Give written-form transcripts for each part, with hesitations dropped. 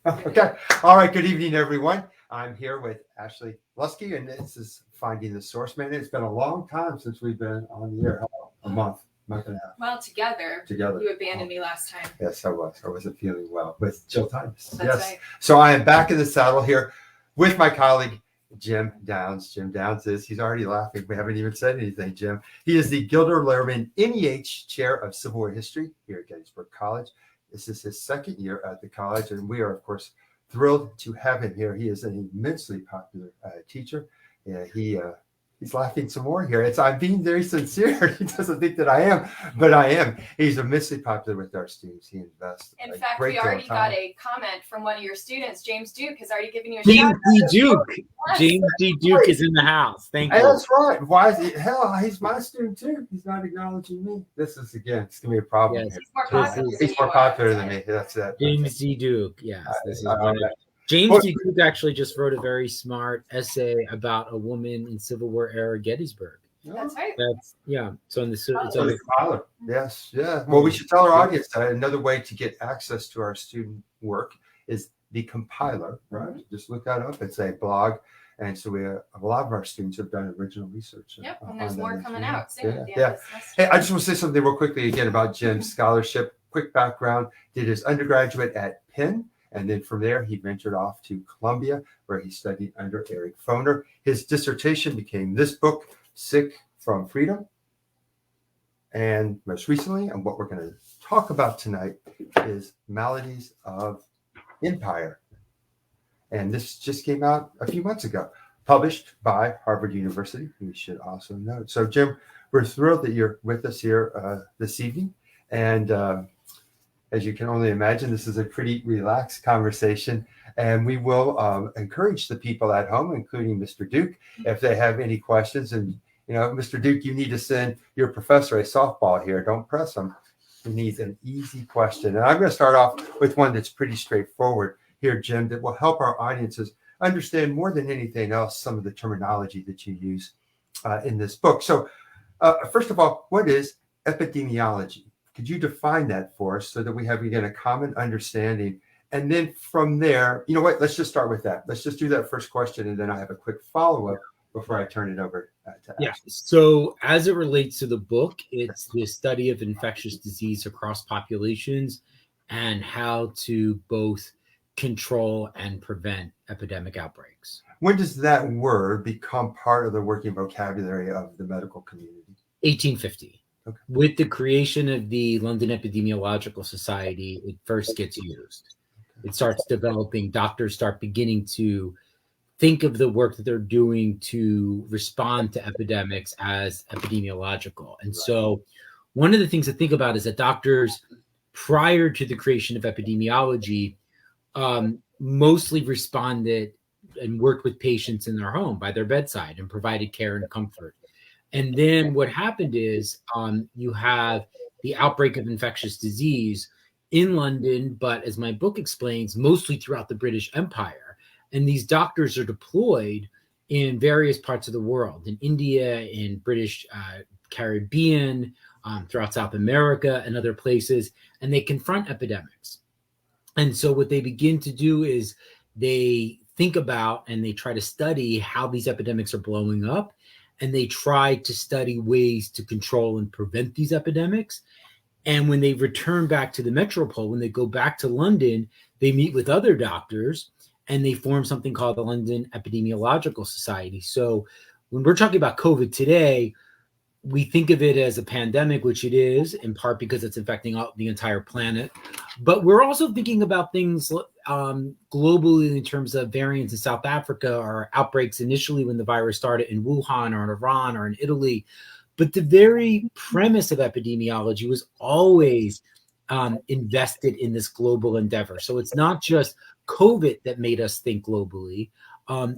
Okay. All right. Good evening, everyone. I'm here with Ashley Luskey, and this is Finding the Source Man. It's been a long time since we've been on the air. A month and a half. Well, together. You abandoned me last time. Yes, I was. I wasn't feeling well with Jill Times. That's right. So I am back in the saddle here with my colleague, Jim Downs. Jim Downs he's already laughing. We haven't even said anything, Jim. He is the Gilder Lehrman NEH Chair of Civil War History here at Gettysburg College. This is his second year at the college, and we are, of course, thrilled to have him here. He is an immensely popular teacher. He's laughing some more here. I'm being very sincere. He doesn't think that I am, but I am. He's immensely popular with our students. He invests. In fact, we already got a comment from one of your students. James Duke has already given you a James shout D. out. Duke. James D. Duke is in the house. Thank you. That's right. Why is he? Hell, he's my student too. He's not acknowledging me. It's going to be a problem. Yes. He's more popular than me. That's it. James D. Duke. Yes. James D. Duke actually just wrote a very smart essay about a woman in Civil War era Gettysburg. That's right. So in the compiler. Yes. Yeah. Well, we should tell our audience that another way to get access to our student work is the compiler. Right. Just look that up. It's a blog, and so a lot of our students have done original research. Yep. And there's more coming out soon. Yeah. Hey, I just want to say something real quickly again about Jim's scholarship. Quick background: did his undergraduate at Penn. And then from there, he ventured off to Columbia, where he studied under Eric Foner. His dissertation became this book, Sick from Freedom. And most recently, and what we're going to talk about tonight, is Maladies of Empire. And this just came out a few months ago, published by Harvard University, we should also note. So, Jim, we're thrilled that you're with us here this evening. And as you can only imagine, this is a pretty relaxed conversation, and we will encourage the people at home, including Mr. Duke, if they have any questions. And, Mr. Duke, you need to send your professor a softball here. Don't press him. He needs an easy question. And I'm going to start off with one that's pretty straightforward here, Jim, that will help our audiences understand more than anything else some of the terminology that you use in this book. So, first of all, what is epidemiology? Could you define that for us so that we have, again, a common understanding? And then from there, you know what? Let's just start with that. Let's just do that first question, and then I have a quick follow-up before I turn it over to Ashley. Yeah. So as it relates to the book, it's the study of infectious disease across populations and how to both control and prevent epidemic outbreaks. When does that word become part of the working vocabulary of the medical community? 1850. Okay. With the creation of the London Epidemiological Society, it first gets used. It starts developing, doctors start beginning to think of the work that they're doing to respond to epidemics as epidemiological. And so one of the things to think about is that doctors, prior to the creation of epidemiology, mostly responded and worked with patients in their home by their bedside and provided care and comfort. And then what happened is you have the outbreak of infectious disease in London, but as my book explains, mostly throughout the British Empire. And these doctors are deployed in various parts of the world, in India, in British Caribbean, throughout South America and other places, and they confront epidemics. And so what they begin to do is they think about and they try to study how these epidemics are blowing up. And they try to study ways to control and prevent these epidemics. And when they return back to the metropole, when they go back to London, they meet with other doctors and they form something called the London Epidemiological Society. So when we're talking about COVID today, we think of it as a pandemic, which it is, in part because it's infecting the entire planet. But we're also thinking about things globally in terms of variants in South Africa or outbreaks initially when the virus started in Wuhan or in Iran or in Italy. But the very premise of epidemiology was always invested in this global endeavor. So it's not just COVID that made us think globally.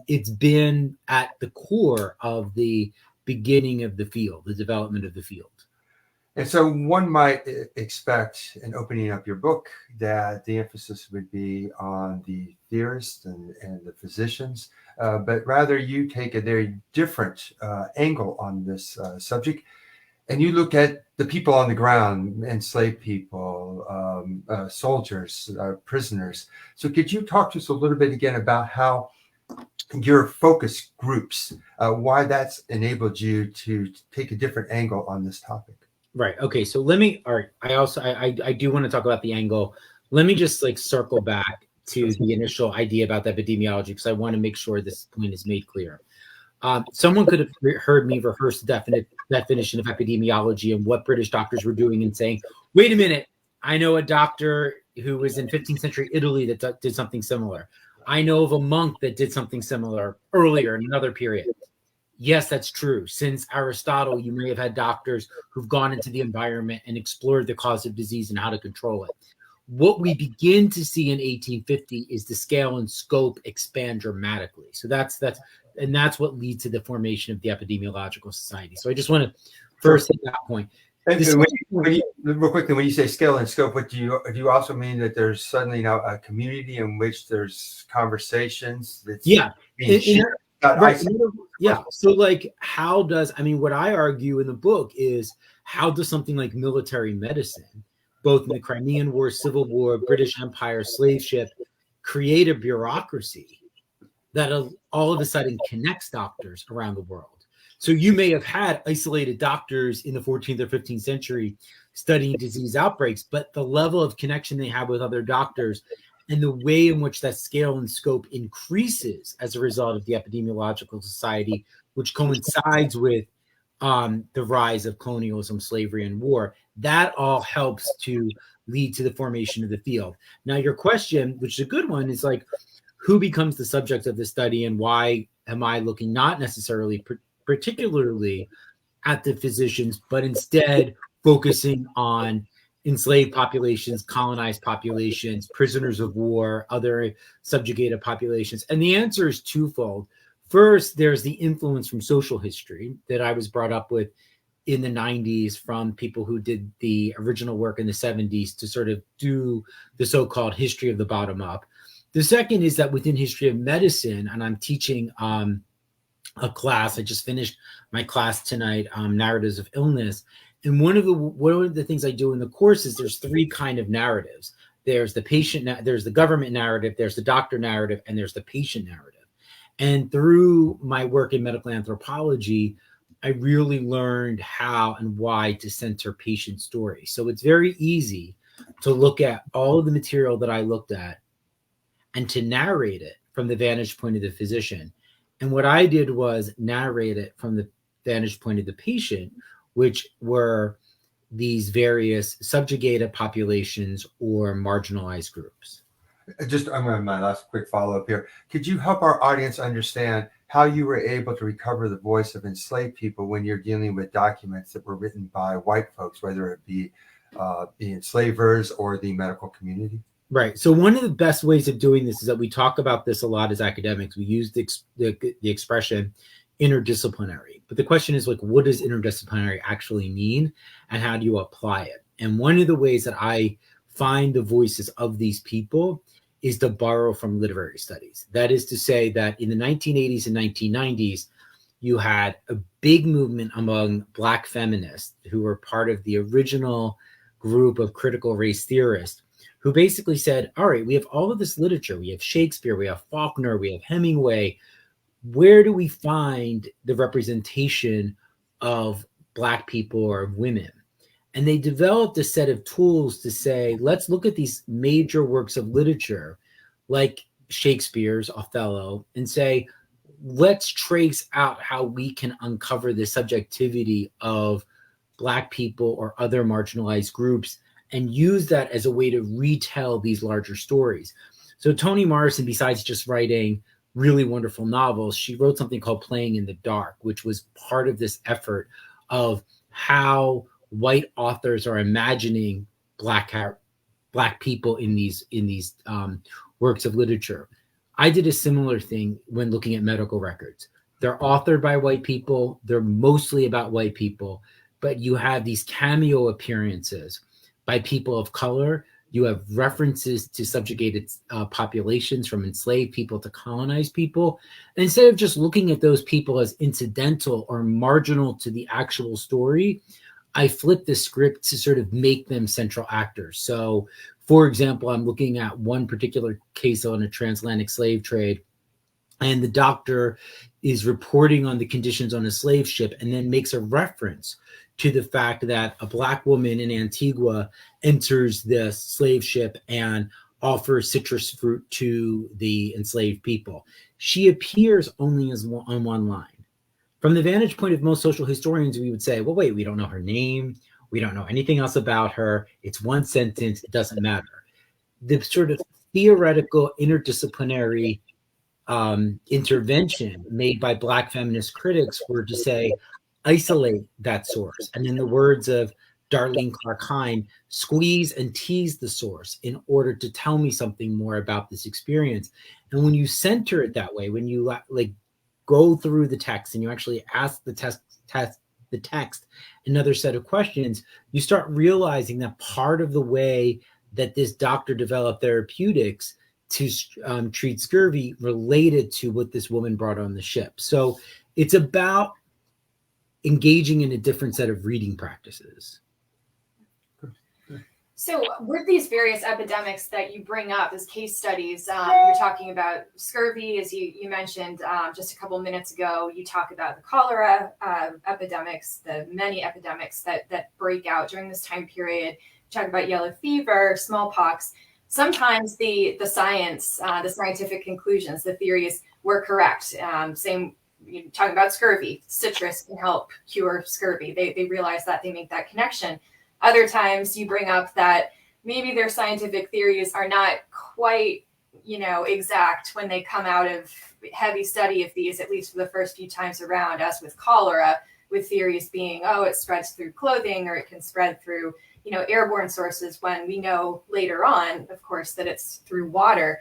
It's been at the core of the beginning of the field, the development of the field. And so one might expect in opening up your book that the emphasis would be on the theorists and the physicians, but rather you take a very different angle on this subject. And you look at the people on the ground, enslaved people, soldiers, prisoners. So could you talk to us a little bit again about how your focus groups, why that's enabled you to take a different angle on this topic? Right. Okay. So let me. All right. I do want to talk about the angle. Let me just like circle back to the initial idea about the epidemiology because I want to make sure this point is made clear. Someone could have heard me rehearse the definition of epidemiology and what British doctors were doing and saying, "Wait a minute, I know a doctor who was in 15th century Italy that did something similar. I know of a monk that did something similar earlier in another period." Yes, that's true. Since Aristotle, you may have had doctors who've gone into the environment and explored the cause of disease and how to control it. What we begin to see in 1850 is the scale and scope expand dramatically. So that's what leads to the formation of the Epidemiological Society. So I just want to first hit that point. Real quickly, when you say scale and scope, what do you also mean that there's suddenly now a community in which there's conversations that's being shared? Right. Yeah. So like what I argue in the book is how does something like military medicine, both in the Crimean War, Civil War, British Empire, slave ship, create a bureaucracy that all of a sudden connects doctors around the world? So you may have had isolated doctors in the 14th or 15th century studying disease outbreaks, but the level of connection they have with other doctors and the way in which that scale and scope increases as a result of the Epidemiological Society, which coincides with the rise of colonialism, slavery, and war, that all helps to lead to the formation of the field. Now, your question, which is a good one, is like, who becomes the subject of the study and why am I looking not necessarily particularly at the physicians, but instead focusing on enslaved populations, colonized populations, prisoners of war, other subjugated populations? And the answer is twofold. First, there's the influence from social history that I was brought up with in the 90s from people who did the original work in the 70s to sort of do the so-called history of the bottom up. The second is that within history of medicine, and I'm teaching a class, I just finished my class tonight, Narratives of Illness. And one of the things I do in the course is there's three kind of narratives. There's the patient, there's the government narrative, there's the doctor narrative, and there's the patient narrative. And through my work in medical anthropology, I really learned how and why to center patient stories. So it's very easy to look at all of the material that I looked at and to narrate it from the vantage point of the physician. And what I did was narrate it from the vantage point of the patient, which were these various subjugated populations or marginalized groups. I'm going to my last quick follow-up here. Could you help our audience understand how you were able to recover the voice of enslaved people when you're dealing with documents that were written by white folks, whether it be the enslavers or the medical community? Right. So one of the best ways of doing this is that we talk about this a lot as academics. We use the expression interdisciplinary. But the question is, like, what does interdisciplinary actually mean and how do you apply it? And one of the ways that I find the voices of these people is to borrow from literary studies. That is to say that in the 1980s and 1990s, you had a big movement among Black feminists who were part of the original group of critical race theorists who basically said, all right, we have all of this literature. We have Shakespeare, we have Faulkner, we have Hemingway. Where do we find the representation of Black people or of women? And they developed a set of tools to say, let's look at these major works of literature like Shakespeare's Othello and say, let's trace out how we can uncover the subjectivity of Black people or other marginalized groups and use that as a way to retell these larger stories. So Toni Morrison, besides just writing really wonderful novels, she wrote something called Playing in the Dark, which was part of this effort of how white authors are imagining Black people in these works of literature. I did a similar thing when looking at medical records. They're authored by white people. They're mostly about white people, but you have these cameo appearances by people of color. You have references to subjugated populations, from enslaved people to colonized people. And instead of just looking at those people as incidental or marginal to the actual story, I flip the script to sort of make them central actors. So, for example, I'm looking at one particular case on a transatlantic slave trade, and the doctor is reporting on the conditions on a slave ship and then makes a reference to the fact that a Black woman in Antigua enters the slave ship and offers citrus fruit to the enslaved people. She appears only as on one line. From the vantage point of most social historians, we would say, well, wait, we don't know her name. We don't know anything else about her. It's one sentence. It doesn't matter. The sort of theoretical interdisciplinary intervention made by Black feminist critics were to say, isolate that source. And in the words of Darlene Clark Hine, squeeze and tease the source in order to tell me something more about this experience. And when you center it that way, when you like go through the text and you actually ask the text another set of questions, you start realizing that part of the way that this doctor developed therapeutics to treat scurvy related to what this woman brought on the ship. So it's about engaging in a different set of reading practices. So with these various epidemics that you bring up as case studies, you're talking about scurvy, as you mentioned just a couple minutes ago. You talk about the cholera epidemics, the many epidemics that break out during this time period. You talk about yellow fever, smallpox. Sometimes the science, the scientific conclusions, the theories were correct. Same, you're talking about scurvy. Citrus can help cure scurvy. They realize that, they make that connection. Other times you bring up that maybe their scientific theories are not quite, exact when they come out of heavy study of these, at least for the first few times around, as with cholera, with theories being, it spreads through clothing or it can spread through, airborne sources, when we know later on, of course, that it's through water.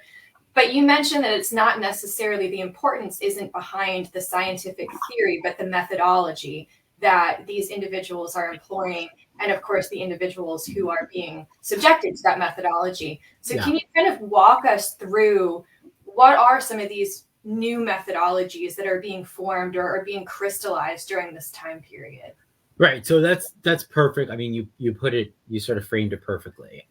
But you mentioned that it's not necessarily, the importance isn't behind the scientific theory, but the methodology that these individuals are employing, and of course the individuals who are being subjected to that methodology. So Can you kind of walk us through what are some of these new methodologies that are being formed or are being crystallized during this time period? Right. So that's perfect. I mean, you put it, you sort of framed it perfectly.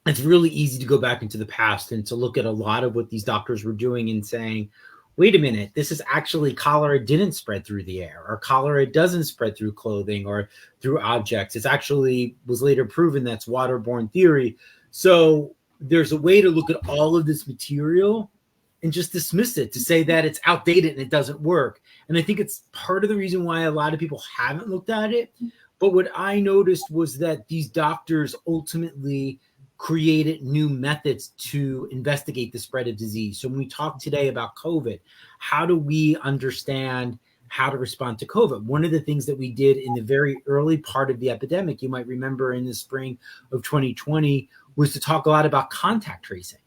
It's really easy to go back into the past and to look at a lot of what these doctors were doing and saying, wait a minute, this is actually, cholera didn't spread through the air, or cholera doesn't spread through clothing or through objects. It's actually was later proven that's waterborne theory. So there's a way to look at all of this material and just dismiss it, to say that it's outdated and it doesn't work. And I think it's part of the reason why a lot of people haven't looked at it. But what I noticed was that these doctors ultimately created new methods to investigate the spread of disease. So when we talk today about COVID, how do we understand how to respond to COVID? One of the things that we did in the very early part of the epidemic, you might remember in the spring of 2020, was to talk a lot about contact tracing.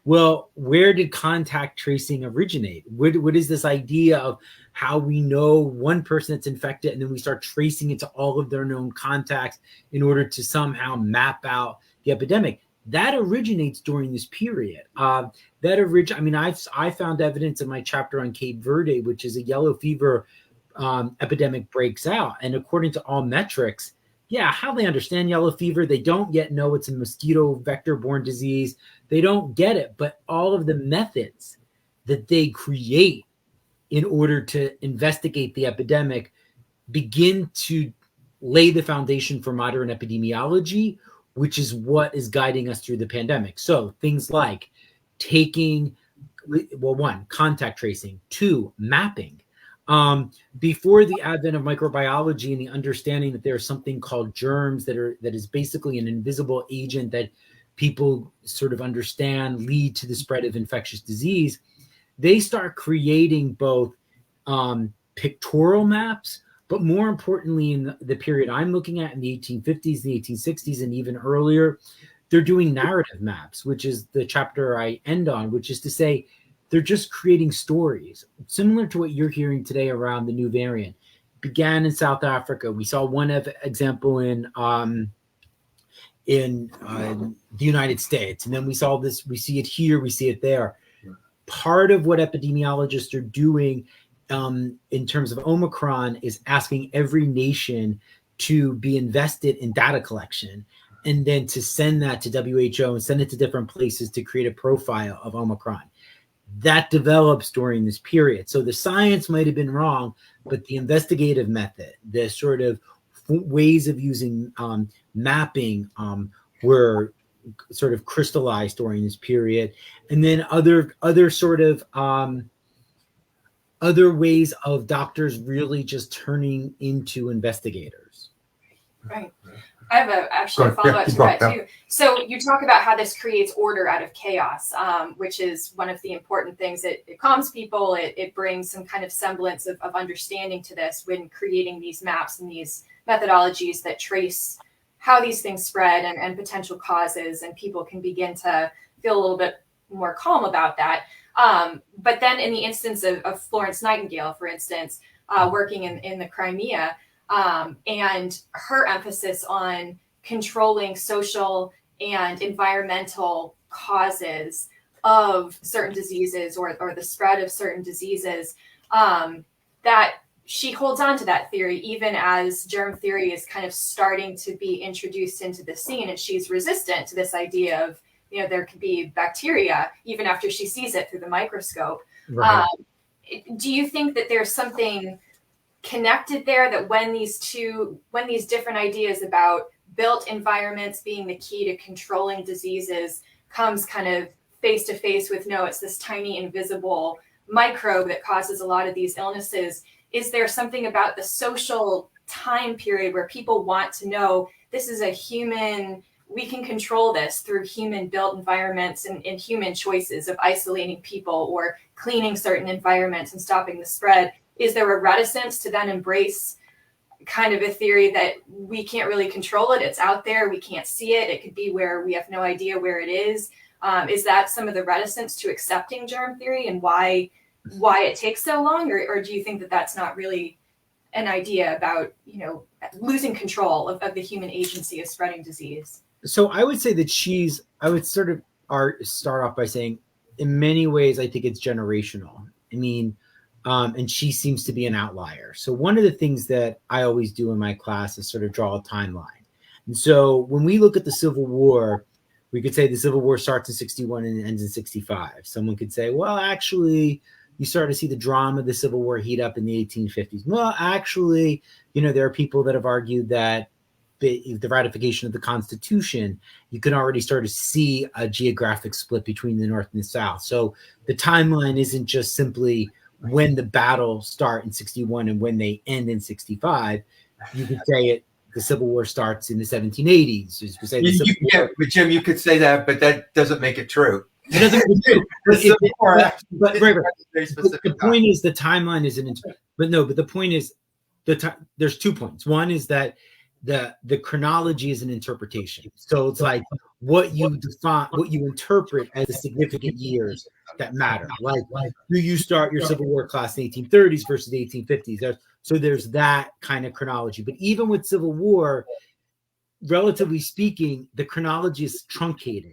Well, where did contact tracing originate? What is this idea of how we know one person that's infected and then we start tracing it to all of their known contacts in order to somehow map out the epidemic? That originates during this period. I found evidence in my chapter on Cape Verde, which is a yellow fever epidemic breaks out. And according to all metrics, how they understand yellow fever, they don't yet know it's a mosquito vector-borne disease. They don't get it, but all of the methods that they create in order to investigate the epidemic begin to lay the foundation for modern epidemiology, which is what is guiding us through the pandemic. So things like one, contact tracing, two, mapping. Before the advent of microbiology and the understanding that there's something called germs that is basically an invisible agent that people sort of understand lead to the spread of infectious disease, they start creating both pictorial maps, but more importantly, in the period I'm looking at in the 1850s, the 1860s, and even earlier, they're doing narrative maps, which is the chapter I end on, which is to say they're just creating stories similar to what you're hearing today around the new variant. Began in South Africa. We saw one example in the United States, and then we saw this. We see it here. We see it there. Part of what epidemiologists are doing in terms of Omicron is asking every nation to be invested in data collection and then to send that to WHO and send it to different places to create a profile of Omicron. That develops during this period. So the science might have been wrong, but the investigative method, the sort of ways of using mapping were sort of crystallized during this period. And then other sort of other ways of doctors really just turning into investigators. Right. I have actually a follow-up to that too. So you talk about how this creates order out of chaos, which is one of the important things. It calms people. It brings some kind of semblance of understanding to this when creating these maps and these methodologies that trace how these things spread and potential causes, and people can begin to feel a little bit more calm about that. But then in the instance of Florence Nightingale, for instance, working in the Crimea, and her emphasis on controlling social and environmental causes of certain diseases or the spread of certain diseases, that she holds on to that theory even as germ theory is kind of starting to be introduced into the scene, and she's resistant to this idea of, you know, there could be bacteria even after she sees it through the microscope. Right. Do you think that there's something connected there, that when these different ideas about built environments being the key to controlling diseases comes kind of face to face with, no, it's this tiny invisible microbe that causes a lot of these illnesses? Is there something about the social time period where people want to know this is a human, we can control this through human built environments and human choices of isolating people or cleaning certain environments and stopping the spread? Is there a reticence to then embrace kind of a theory that we can't really control it? It's out there. We can't see it. It could be where we have no idea where it is. Is that some of the reticence to accepting germ theory and why it takes so long? Or do you think that that's not really an idea about, you know, losing control of the human agency of spreading disease? So I would say that I would sort of start off by saying, in many ways, I think it's generational. I mean, and she seems to be an outlier. So one of the things that I always do in my class is sort of draw a timeline. And so when we look at the Civil War, we could say the Civil War starts in 61 and ends in 65. Someone could say, well, actually, you start to see the drama of the Civil War heat up in the 1850s. Well, actually, you know, there are people that have argued that the ratification of the Constitution, you can already start to see a geographic split between the North and the South. So the timeline isn't just simply when the battles start in 61 and when they end in 65. You could say the Civil War starts in the 1780s. You could say but Jim, you could say that, but that doesn't make it true. It doesn't make it true. But the point point is the timeline isn't. But the point is there's 2 points. One is that the chronology is an interpretation. So it's like what you define, what you interpret as the significant years that matter. Like do you start your Civil War class in the 1830s versus the 1850s? So there's that kind of chronology. But even with Civil War, relatively speaking, the chronology is truncated.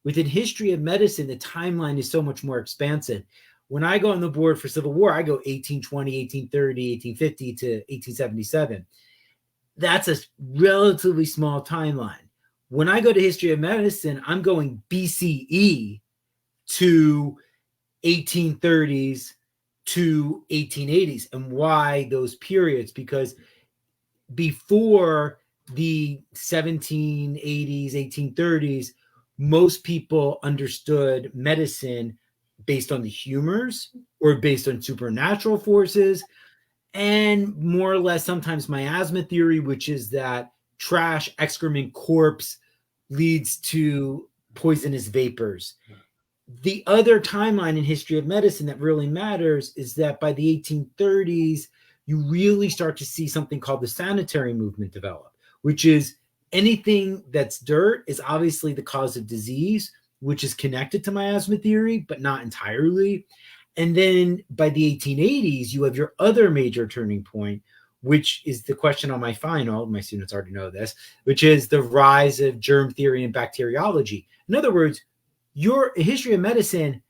Within history of medicine, the timeline is so much more expansive. When I go on the board for Civil War, I go 1820, 1830, 1850 to 1877. That's a relatively small timeline. When I go to history of medicine, I'm going BCE to 1830s to 1880s. And why those periods? Because before the 1780s, 1830s, most people understood medicine based on the humors or based on supernatural forces, and more or less sometimes miasma theory, which is that trash, excrement, corpse leads to poisonous vapors. The other timeline in history of medicine that really matters is that by the 1830s, you really start to see something called the sanitary movement develop, which is anything that's dirt is obviously the cause of disease, which is connected to miasma theory, but not entirely. And then by the 1880s, you have your other major turning point, which is the question on my final. My students already know this, which is the rise of germ theory and bacteriology. In other words, your history of medicine,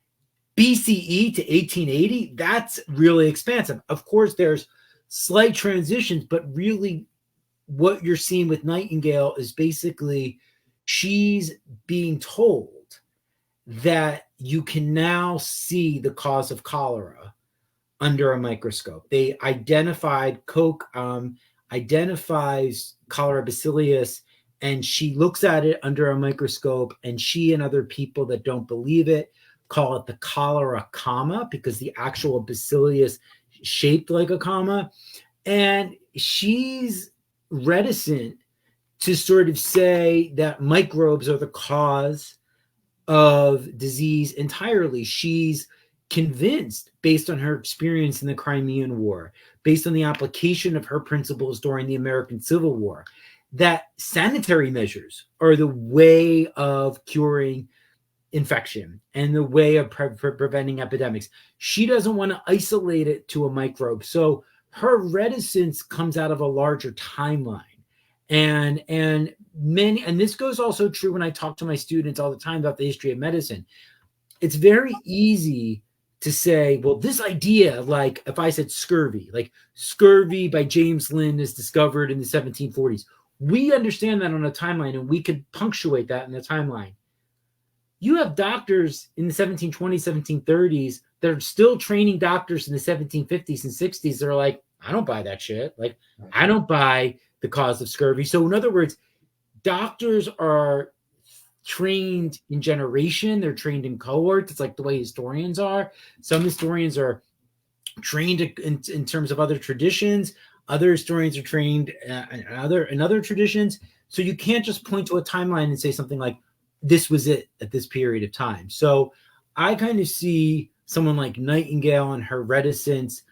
BCE to 1880, that's really expansive. Of course, there's slight transitions, but really what you're seeing with Nightingale is basically she's being told that you can now see the cause of cholera under a microscope. They identified Koch identifies cholera bacillus, and she looks at it under a microscope, and she and other people that don't believe it call it the cholera comma, because the actual bacillus shaped like a comma. And she's reticent to sort of say that microbes are the cause of disease entirely. She's convinced, based on her experience in the Crimean War, based on the application of her principles during the American Civil War, that sanitary measures are the way of curing infection and the way of preventing epidemics. She doesn't want to isolate it to a microbe. So her reticence comes out of a larger timeline. And this goes also true when I talk to my students all the time about the history of medicine. It's very easy to say, well, this idea, like if I said scurvy, like scurvy by James Lind is discovered in the 1740s. We understand that on a timeline, and we could punctuate that in the timeline. You have doctors in the 1720s, 1730s that are still training doctors in the 1750s and 60s that are like, I don't buy that shit. Like, I don't buy the cause of scurvy. So in other words, doctors are trained in generation. They're trained in cohorts. It's like the way historians are. Some historians are trained in terms of other traditions. Other historians are trained in other traditions. So you can't just point to a timeline and say something like, this was it at this period of time. So I kind of see someone like Nightingale and her reticence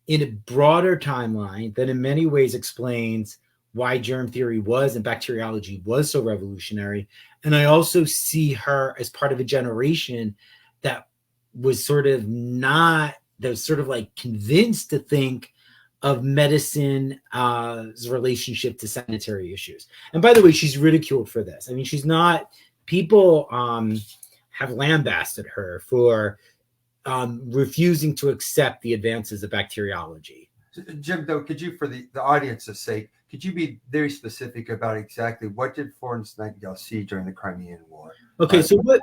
in a broader timeline that in many ways explains why germ theory was and bacteriology was so revolutionary. And I also see her as part of a generation that was sort of like convinced to think of medicine's relationship to sanitary issues. And by the way, she's ridiculed for this. I mean, she's not, people have lambasted her for refusing to accept the advances of bacteriology. Jim, though, could you, for the audience's sake, could you be very specific about exactly what did Florence Nightingale see during the Crimean War? Okay, so what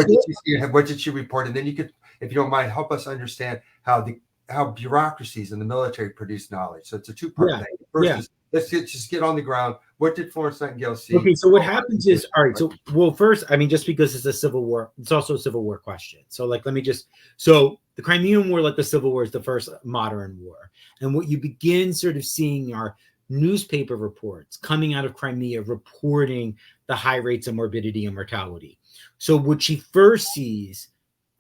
did she see? What did she report? And then you could, if you don't mind, help us understand how bureaucracies in the military produce knowledge. So it's a two-part thing. First is, let's just get on the ground. What did Florence Nightingale see? Okay, so what happens is, all right, so, well, first, I mean, just because it's a civil war, it's also a civil war question. So, like, so the Crimean War, like the Civil War, is the first modern war. And what you begin sort of seeing are newspaper reports coming out of Crimea reporting the high rates of morbidity and mortality. So what she first sees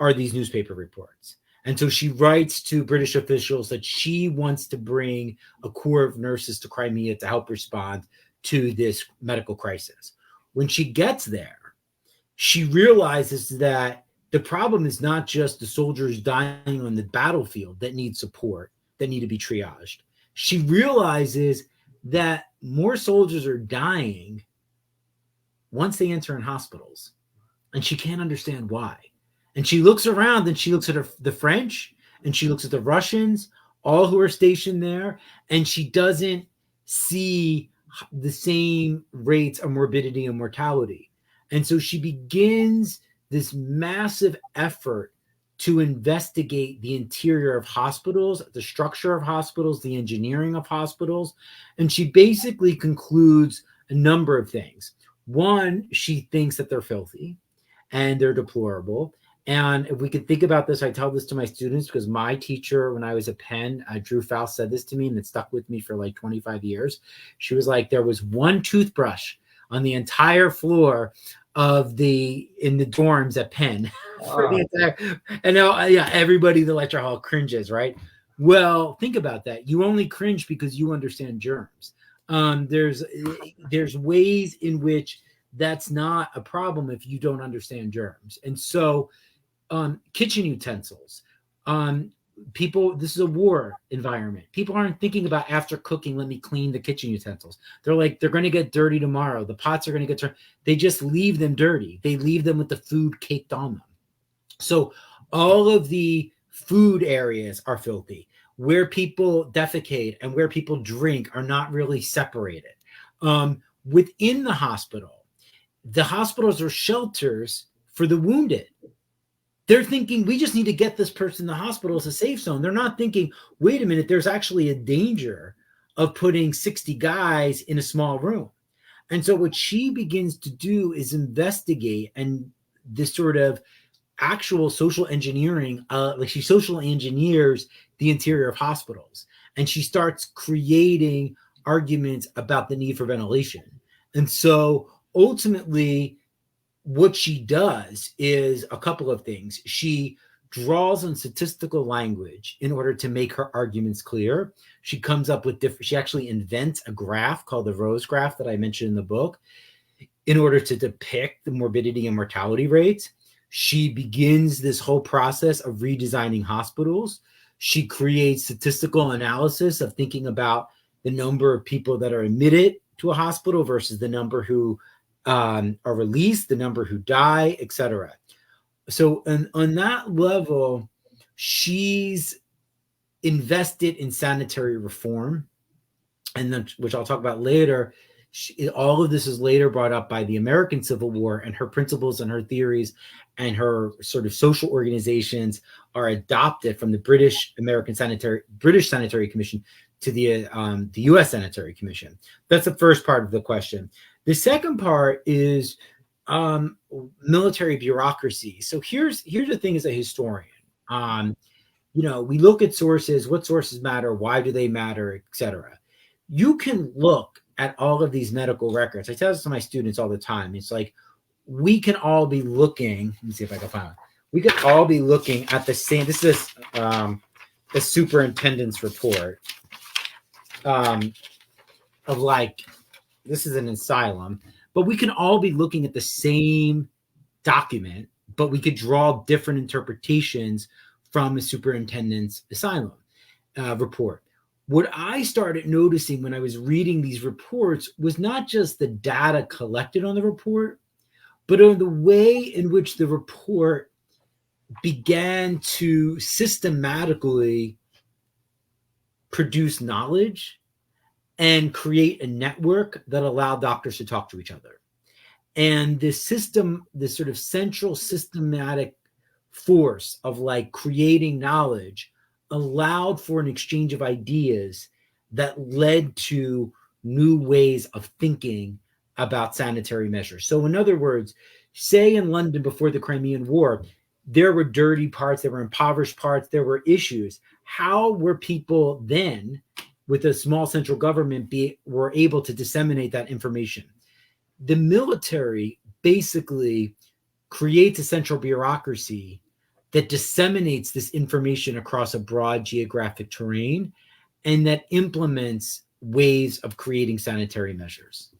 are these newspaper reports. And so she writes to British officials that she wants to bring a corps of nurses to Crimea to help respond to this medical crisis. When she gets there, she realizes that the problem is not just the soldiers dying on the battlefield that need support, that need to be triaged. She realizes that more soldiers are dying once they enter in hospitals, and she can't understand why. And she looks around and she looks at the French and she looks at the Russians, all who are stationed there, and she doesn't see the same rates of morbidity and mortality. And so she begins this massive effort to investigate the interior of hospitals, the structure of hospitals, the engineering of hospitals. And she basically concludes a number of things. One, she thinks that they're filthy and they're deplorable. And if we could think about this, I tell this to my students because my teacher, when I was at Penn, Drew Faust, said this to me, and it stuck with me for like 25 years. She was like, there was one toothbrush on the entire floor in the dorms at Penn. For the entire, and now, everybody in the lecture hall cringes, right? Well, think about that. You only cringe because you understand germs. There's ways in which that's not a problem if you don't understand germs. And so kitchen utensils, this is a war environment. People aren't thinking about after cooking, let me clean the kitchen utensils. They're like, they're going to get dirty tomorrow. The pots are going to get dirty. They just leave them dirty. They leave them with the food caked on them. So all of the food areas are filthy. Where people defecate and where people drink are not really separated. Within the hospitals are shelters for the wounded. They're thinking, we just need to get this person in the hospital as a safe zone. They're not thinking, wait a minute, there's actually a danger of putting 60 guys in a small room. And so what she begins to do is investigate, and this sort of actual social engineering, like she social engineers the interior of hospitals, and she starts creating arguments about the need for ventilation. And so ultimately what she does is a couple of things. She draws on statistical language in order to make her arguments clear. She comes up with she actually invents a graph called the Rose graph that I mentioned in the book in order to depict the morbidity and mortality rates. She begins this whole process of redesigning hospitals. She creates statistical analysis of thinking about the number of people that are admitted to a hospital versus the number who are released, the number who die, etc. So on that level, she's invested in sanitary reform, and then, which I'll talk about later. All of this is later brought up by the American Civil War, and her principles and her theories and her sort of social organizations are adopted from the British Sanitary Commission to the U.S. Sanitary Commission. That's the first part of the question. The second part is military bureaucracy. So here's the thing as a historian. We look at sources, what sources matter, why do they matter, etc. You can look at all of these medical records. I tell this to my students all the time. It's like, we can all be looking, let me see if I can find it. We could all be looking at the same, this is the superintendent's report of like, this is an asylum, but we can all be looking at the same document, but we could draw different interpretations from a superintendent's asylum report. What I started noticing when I was reading these reports was not just the data collected on the report, but on the way in which the report began to systematically produce knowledge and create a network that allowed doctors to talk to each other. And this system, this sort of central systematic force of like creating knowledge allowed for an exchange of ideas that led to new ways of thinking about sanitary measures. So in other words, say in London before the Crimean War, there were dirty parts, there were impoverished parts, there were issues. How were people then, with a small central government, were able to disseminate that information? The military basically creates a central bureaucracy that disseminates this information across a broad geographic terrain and that implements ways of creating sanitary measures.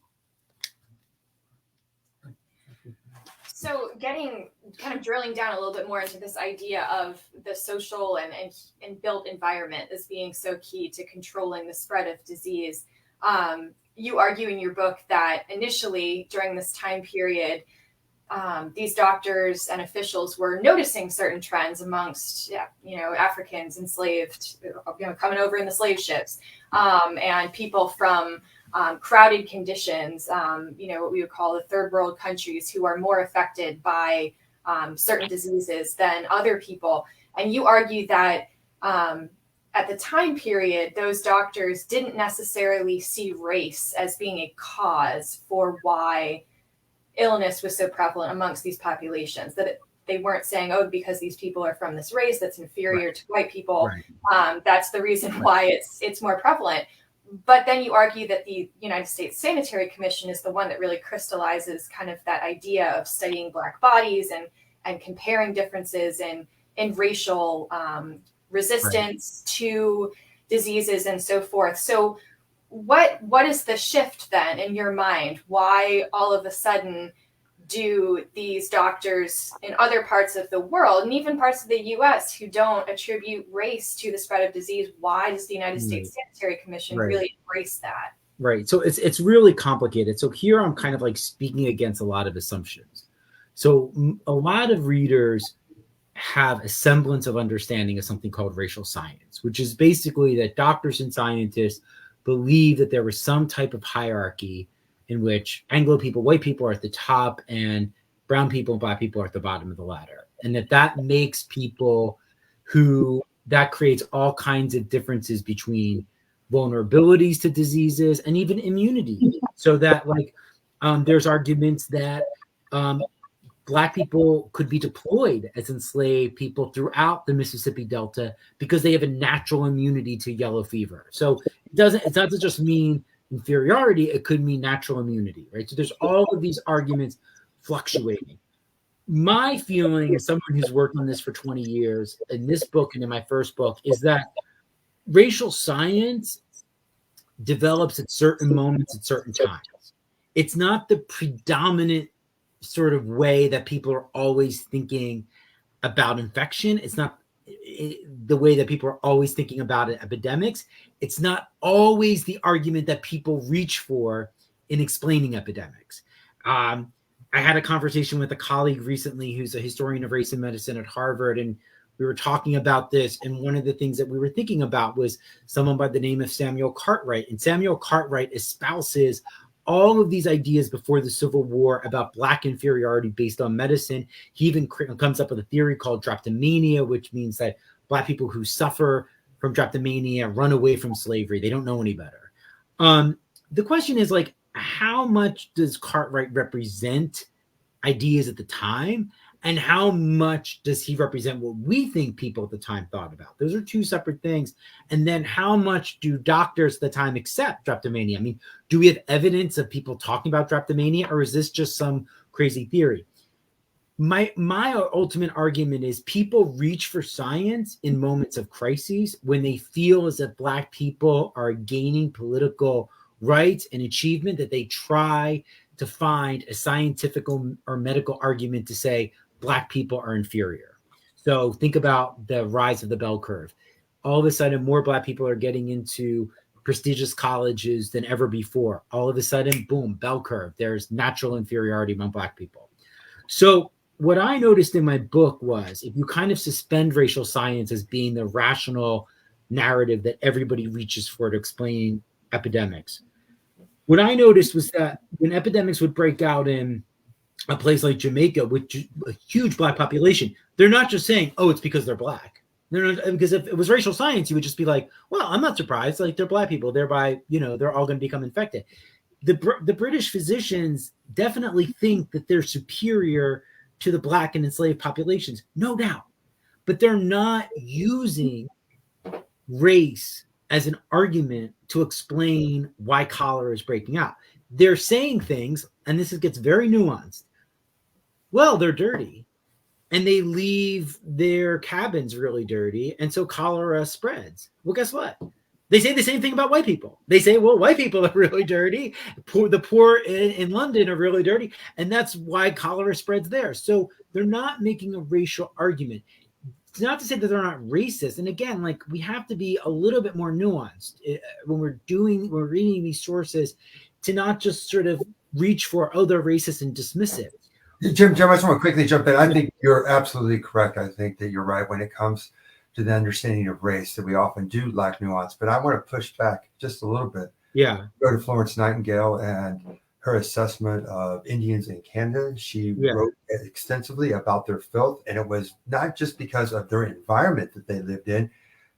So drilling down a little bit more into this idea of the social and built environment as being so key to controlling the spread of disease. You argue in your book that initially during this time period, these doctors and officials were noticing certain trends amongst, Africans enslaved, coming over in the slave ships, and people from crowded conditions, what we would call the third world countries, who are more affected by certain diseases than other people. And you argue that at the time period, those doctors didn't necessarily see race as being a cause for why illness was so prevalent amongst these populations, that they weren't saying, oh, because these people are from this race that's inferior to white people, that's the reason why it's more prevalent. But then you argue that the United States Sanitary Commission is the one that really crystallizes kind of that idea of studying Black bodies and comparing differences in racial resistance to diseases and so forth. So what is the shift then in your mind? Why all of a sudden do these doctors in other parts of the world, and even parts of the U.S. who don't attribute race to the spread of disease, why does the United States Sanitary Commission really embrace that? Right. So it's really complicated. So here I'm kind of like speaking against a lot of assumptions. So a lot of readers have a semblance of understanding of something called racial science, which is basically that doctors and scientists believed that there was some type of hierarchy in which Anglo people, white people are at the top, and brown people and black people are at the bottom of the ladder. And that makes people that creates all kinds of differences between vulnerabilities to diseases and even immunity. So that there's arguments that Black people could be deployed as enslaved people throughout the Mississippi Delta because they have a natural immunity to yellow fever. So it doesn't just mean inferiority, it could mean natural immunity, right? So there's all of these arguments fluctuating. My feeling as someone who's worked on this for 20 years in this book and in my first book is that racial science develops at certain moments at certain times. It's not the predominant sort of way that people are always thinking about infection. It's not the way that people are always thinking about epidemics. It's not always the argument that people reach for in explaining epidemics. I had a conversation with a colleague recently who's a historian of race and medicine at Harvard, and we were talking about this. And one of the things that we were thinking about was someone by the name of Samuel Cartwright. And Samuel Cartwright espouses all of these ideas before the Civil War about Black inferiority based on medicine. He even comes up with a theory called drapetomania, which means that Black people who suffer from drapetomania run away from slavery. They don't know any better. The question is, how much does Cartwright represent ideas at the time? And how much does he represent what we think people at the time thought about? Those are two separate things. And then how much do doctors at the time accept drapetomania? I mean, do we have evidence of people talking about drapetomania, or is this just some crazy theory? My ultimate argument is people reach for science in moments of crises when they feel as if Black people are gaining political rights and achievement, that they try to find a scientific or medical argument to say Black people are inferior. So think about the rise of the bell curve. All of a sudden, more Black people are getting into prestigious colleges than ever before. All of a sudden, boom, bell curve. There's natural inferiority among Black people. So what I noticed in my book was, if you kind of suspend racial science as being the rational narrative that everybody reaches for to explain epidemics, what I noticed was that when epidemics would break out in a place like Jamaica, with a huge Black population, they're not just saying, oh, it's because they're Black. They're not, because if it was racial science, you would just be like, well, I'm not surprised. They're Black people. Thereby, they're all going to become infected. The British physicians definitely think that they're superior to the Black and enslaved populations, no doubt. But they're not using race as an argument to explain why cholera is breaking out. They're saying things, and this gets very nuanced. Well, they're dirty, and they leave their cabins really dirty, and so cholera spreads. Well, guess what? They say the same thing about white people. They say, well, white people are really dirty. The poor in London are really dirty, and that's why cholera spreads there. So they're not making a racial argument. It's not to say that they're not racist. And again, we have to be a little bit more nuanced when we're reading these sources, to not just sort of reach for, oh, they're racist and dismiss it. Jim, I just want to quickly jump in. I think you're absolutely correct. I think that you're right when it comes to the understanding of race, that we often do lack nuance. But I want to push back just a little bit. Yeah. Go to Florence Nightingale and her assessment of Indians in Canada. She wrote extensively about their filth, and it was not just because of their environment that they lived in.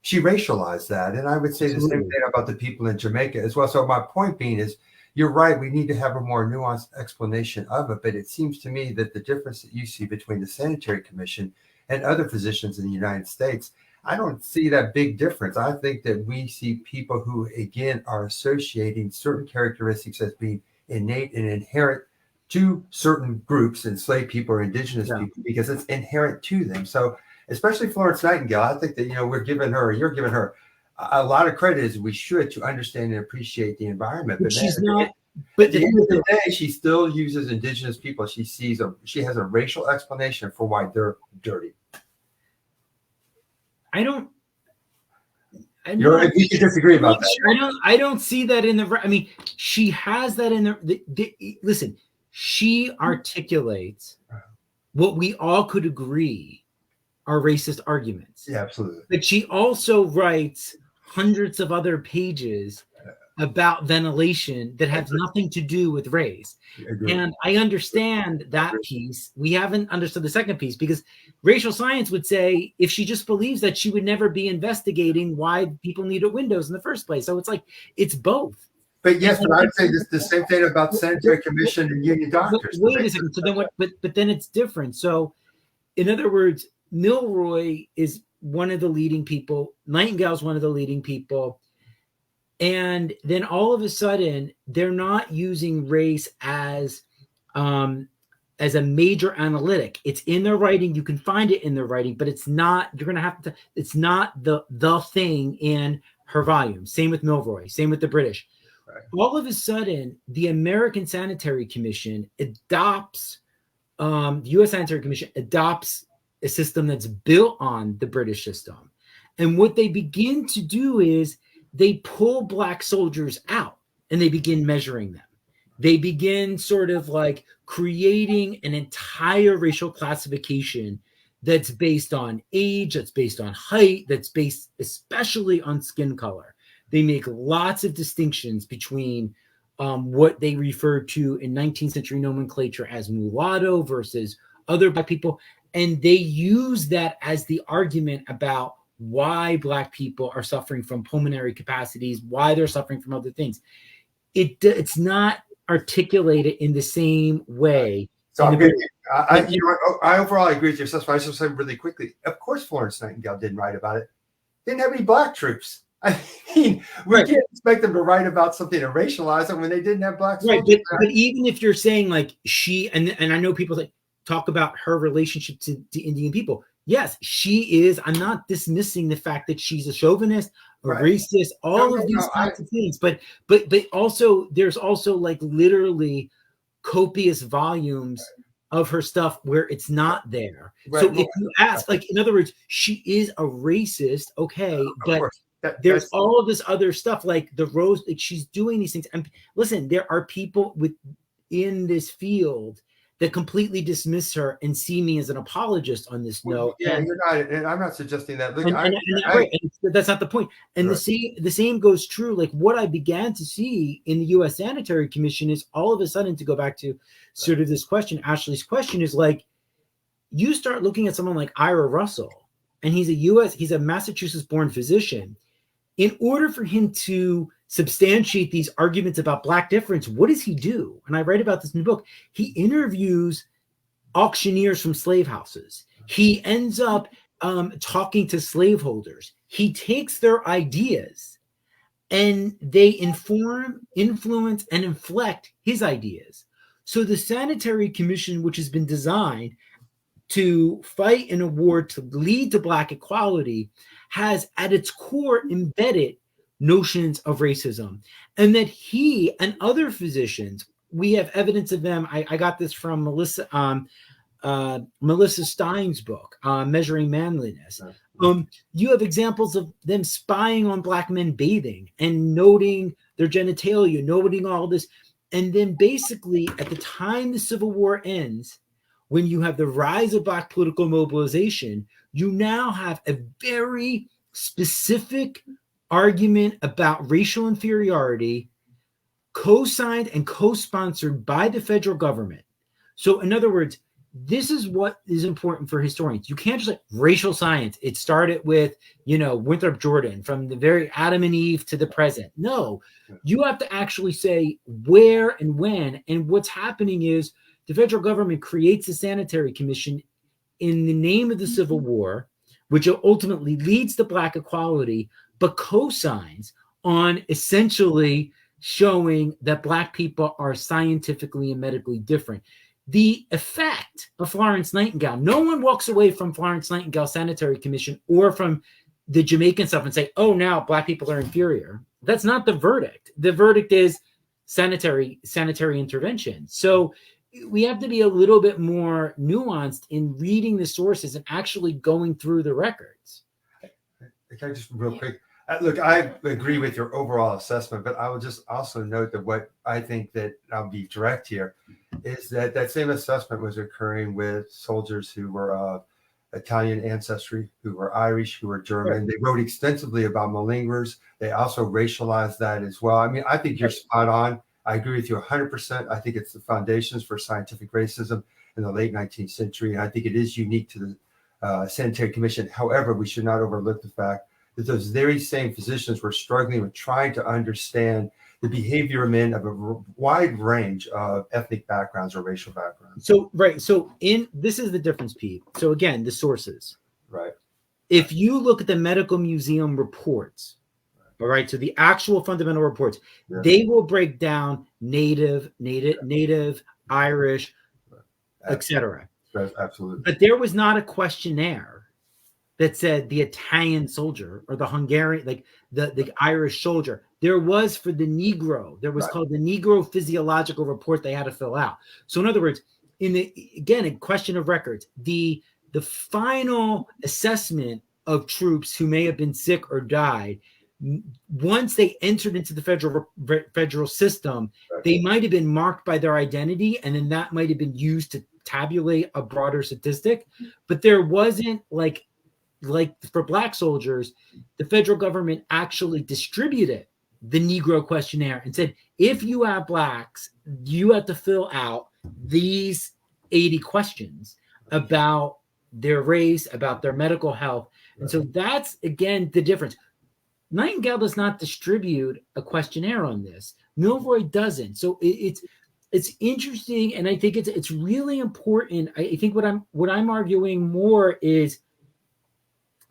She racialized that. And I would say the same thing about the people in Jamaica as well. So my point being is, you're right, we need to have a more nuanced explanation of it. But it seems to me that the difference that you see between the Sanitary Commission and other physicians in the United States, I don't see that big difference. I think that we see people who, again, are associating certain characteristics as being innate and inherent to certain groups, enslaved people or indigenous people, because it's inherent to them. So especially Florence Nightingale, I think that, you're giving her a lot of credit, as we should, to understand and appreciate the environment. But she's not. But at the end of the day, she still uses indigenous people. She has a racial explanation for why they're dirty. We should disagree about that. I don't see that in the. I mean, she has that in the. Listen, she articulates what we all could agree are racist arguments. Yeah, absolutely. But she also writes hundreds of other pages about ventilation that has nothing to do with race. Agreed. And I understand that piece. We haven't understood the second piece, because racial science would say if she just believes that, she would never be investigating why people needed windows in the first place. So it's like, it's both. But yes, but I'd say the same thing about sanitary commission and union doctors. Wait a second. So then what? But then it's different. So, in other words, Milroy is one of the leading people. Nightingale's one of the leading people. And then all of a sudden, they're not using race as a major analytic. It's in their writing. You can find it in their writing, but it's not. You're going to have to. It's not the thing in her volume. Same with Milroy. Same with the British. Right. All of a sudden, the American Sanitary Commission adopts. The U.S. Sanitary Commission adopts a system that's built on the British system, and what they begin to do is they pull Black soldiers out and they begin measuring them. They begin sort of like creating an entire racial classification that's based on age, that's based on height, that's based especially on skin color. They make lots of distinctions between what they refer to in 19th century nomenclature as mulatto versus other Black people. And they use that as the argument about why Black people are suffering from pulmonary capacities, why they're suffering from other things. It's not articulated in the same way. So I overall agree with your assessment. I just say really quickly, of course Florence Nightingale didn't write about it. Didn't have any Black troops. I mean, we can't expect them to write about something and racialize it when they didn't have Black soldiers. Right, but even if you're saying like she, and I know people that talk about her relationship to Indian people. Yes, she is. I'm not dismissing the fact that she's a chauvinist, a racist, all of these kinds of things. But also there's also like literally copious volumes of her stuff where it's not there. Right. So if you ask, like, in other words, she is a racist, okay, but there's all of this other stuff, like the rose, like she's doing these things. And listen, there are people in this field that completely dismiss her and see me as an apologist on this note. Yeah, you're not, and I'm not suggesting that. Look, and that's not the point. And the same goes true. Like what I began to see in the U.S. Sanitary Commission is all of a sudden, to go back to sort of this question, Ashley's question, is like, you start looking at someone like Ira Russell, and he's a Massachusetts-born physician. In order for him to substantiate these arguments about Black difference, what does he do? And I write about this in the book. He interviews auctioneers from slave houses. He ends up talking to slaveholders. He takes their ideas and they inform, influence, and inflect his ideas. So the Sanitary Commission, which has been designed to fight in a war to lead to Black equality, has at its core embedded notions of racism, and that he and other physicians, we have evidence of them. I got this from Melissa Stein's book, Measuring Manliness. You have examples of them spying on Black men bathing and noting their genitalia, noting all this. And then basically at the time the Civil War ends, when you have the rise of Black political mobilization, you now have a very specific argument about racial inferiority co-signed and co-sponsored by the federal government. So in other words, this is what is important for historians. You can't just like racial science. It started with, Winthrop Jordan from the very Adam and Eve to the present. No, you have to actually say where and when. And what's happening is the federal government creates a sanitary commission in the name of the Civil War, which ultimately leads to Black equality, but co-signs on essentially showing that Black people are scientifically and medically different. The effect of Florence Nightingale, no one walks away from Florence Nightingale Sanitary Commission or from the Jamaican stuff and say, oh, now Black people are inferior. That's not the verdict. The verdict is sanitary intervention. So we have to be a little bit more nuanced in reading the sources and actually going through the records. Can I just real quick? Look, I agree with your overall assessment, but I will just also note that what I think that I'll be direct here is that same assessment was occurring with soldiers who were Italian ancestry, who were Irish, who were German. They wrote extensively about malingerers. They also racialized that as well. I mean, I think you're spot on. I agree with you 100%. I think it's the foundations for scientific racism in the late 19th century. And I think it is unique to the Sanitary Commission. However, we should not overlook the fact that those very same physicians were struggling with trying to understand the behavior of men of a wide range of ethnic backgrounds or racial backgrounds. So, right. So this is the difference, Pete. So again, the sources. Right. If you look at the medical museum reports, all right, so the actual fundamental reports, they will break down native, Irish, etc. Absolutely. But there was not a questionnaire that said the Italian soldier or the Hungarian, like the Irish soldier. There was for the Negro. There was called the Negro Physiological Report they had to fill out. So in other words, in question of records, the final assessment of troops who may have been sick or died, once they entered into the federal system, they might have been marked by their identity, and then that might have been used to tabulate a broader statistic. But there wasn't like for Black soldiers, the federal government actually distributed the Negro questionnaire and said, if you have Blacks, you have to fill out these 80 questions about their race, about their medical health. And so that's, again, the difference. Nightingale does not distribute a questionnaire on this. Milroy doesn't. So it's interesting, and I think it's really important. I think what I'm arguing more is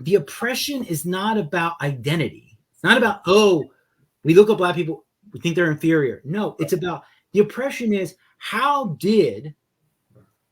the oppression is not about identity. It's not about, we look at Black people, we think they're inferior. No, it's about the oppression is, how did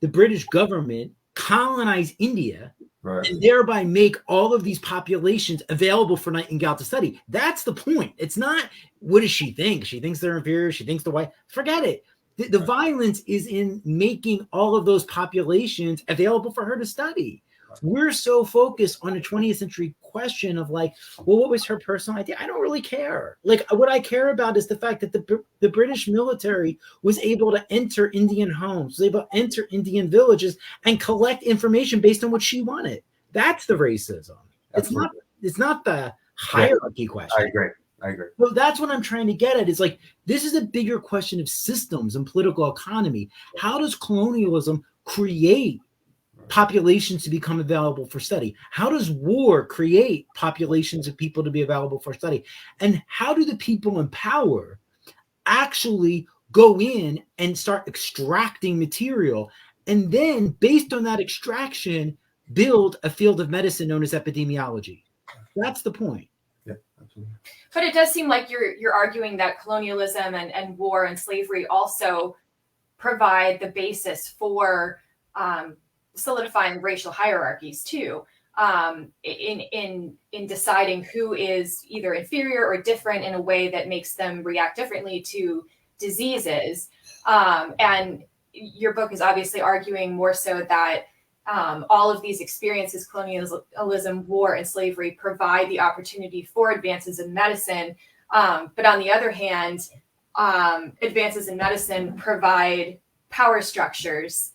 the British government colonize India and thereby make all of these populations available for Nightingale to study? That's the point. It's not, what does she think? She thinks they're inferior. She thinks the white. Forget it. The violence is in making all of those populations available for her to study. We're so focused on a 20th century question of like, well, what was her personal idea? I don't really care. Like, what I care about is the fact that the British military was able to enter Indian homes, was able to enter Indian villages and collect information based on what she wanted. That's the racism. Absolutely. It's not the hierarchy question. I agree. Well, that's what I'm trying to get at. Is like, this is a bigger question of systems and political economy. How does colonialism create populations to become available for study? How does war create populations of people to be available for study? And how do the people in power actually go in and start extracting material, and then based on that extraction, build a field of medicine known as epidemiology? That's the point. Yeah, absolutely. But it does seem like you're arguing that colonialism and war and slavery also provide the basis for solidifying racial hierarchies too, in deciding who is either inferior or different in a way that makes them react differently to diseases. And your book is obviously arguing more so that all of these experiences, colonialism, war, and slavery, provide the opportunity for advances in medicine. But on the other hand, advances in medicine provide power structures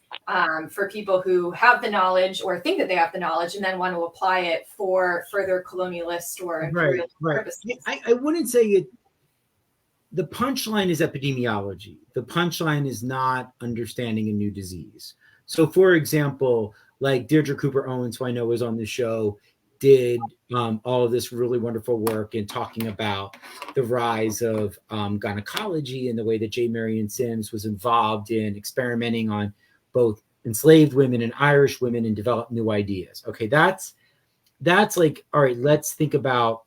for people who have the knowledge or think that they have the knowledge and then want to apply it for further colonialist or imperialist purposes. I wouldn't say it. The punchline is epidemiology. The punchline is not understanding a new disease. So, for example, like Deirdre Cooper Owens, who I know is on the show, did all of this really wonderful work in talking about the rise of gynecology and the way that J. Marion Sims was involved in experimenting on both enslaved women and Irish women and develop new ideas. Okay, that's like, all right, let's think about,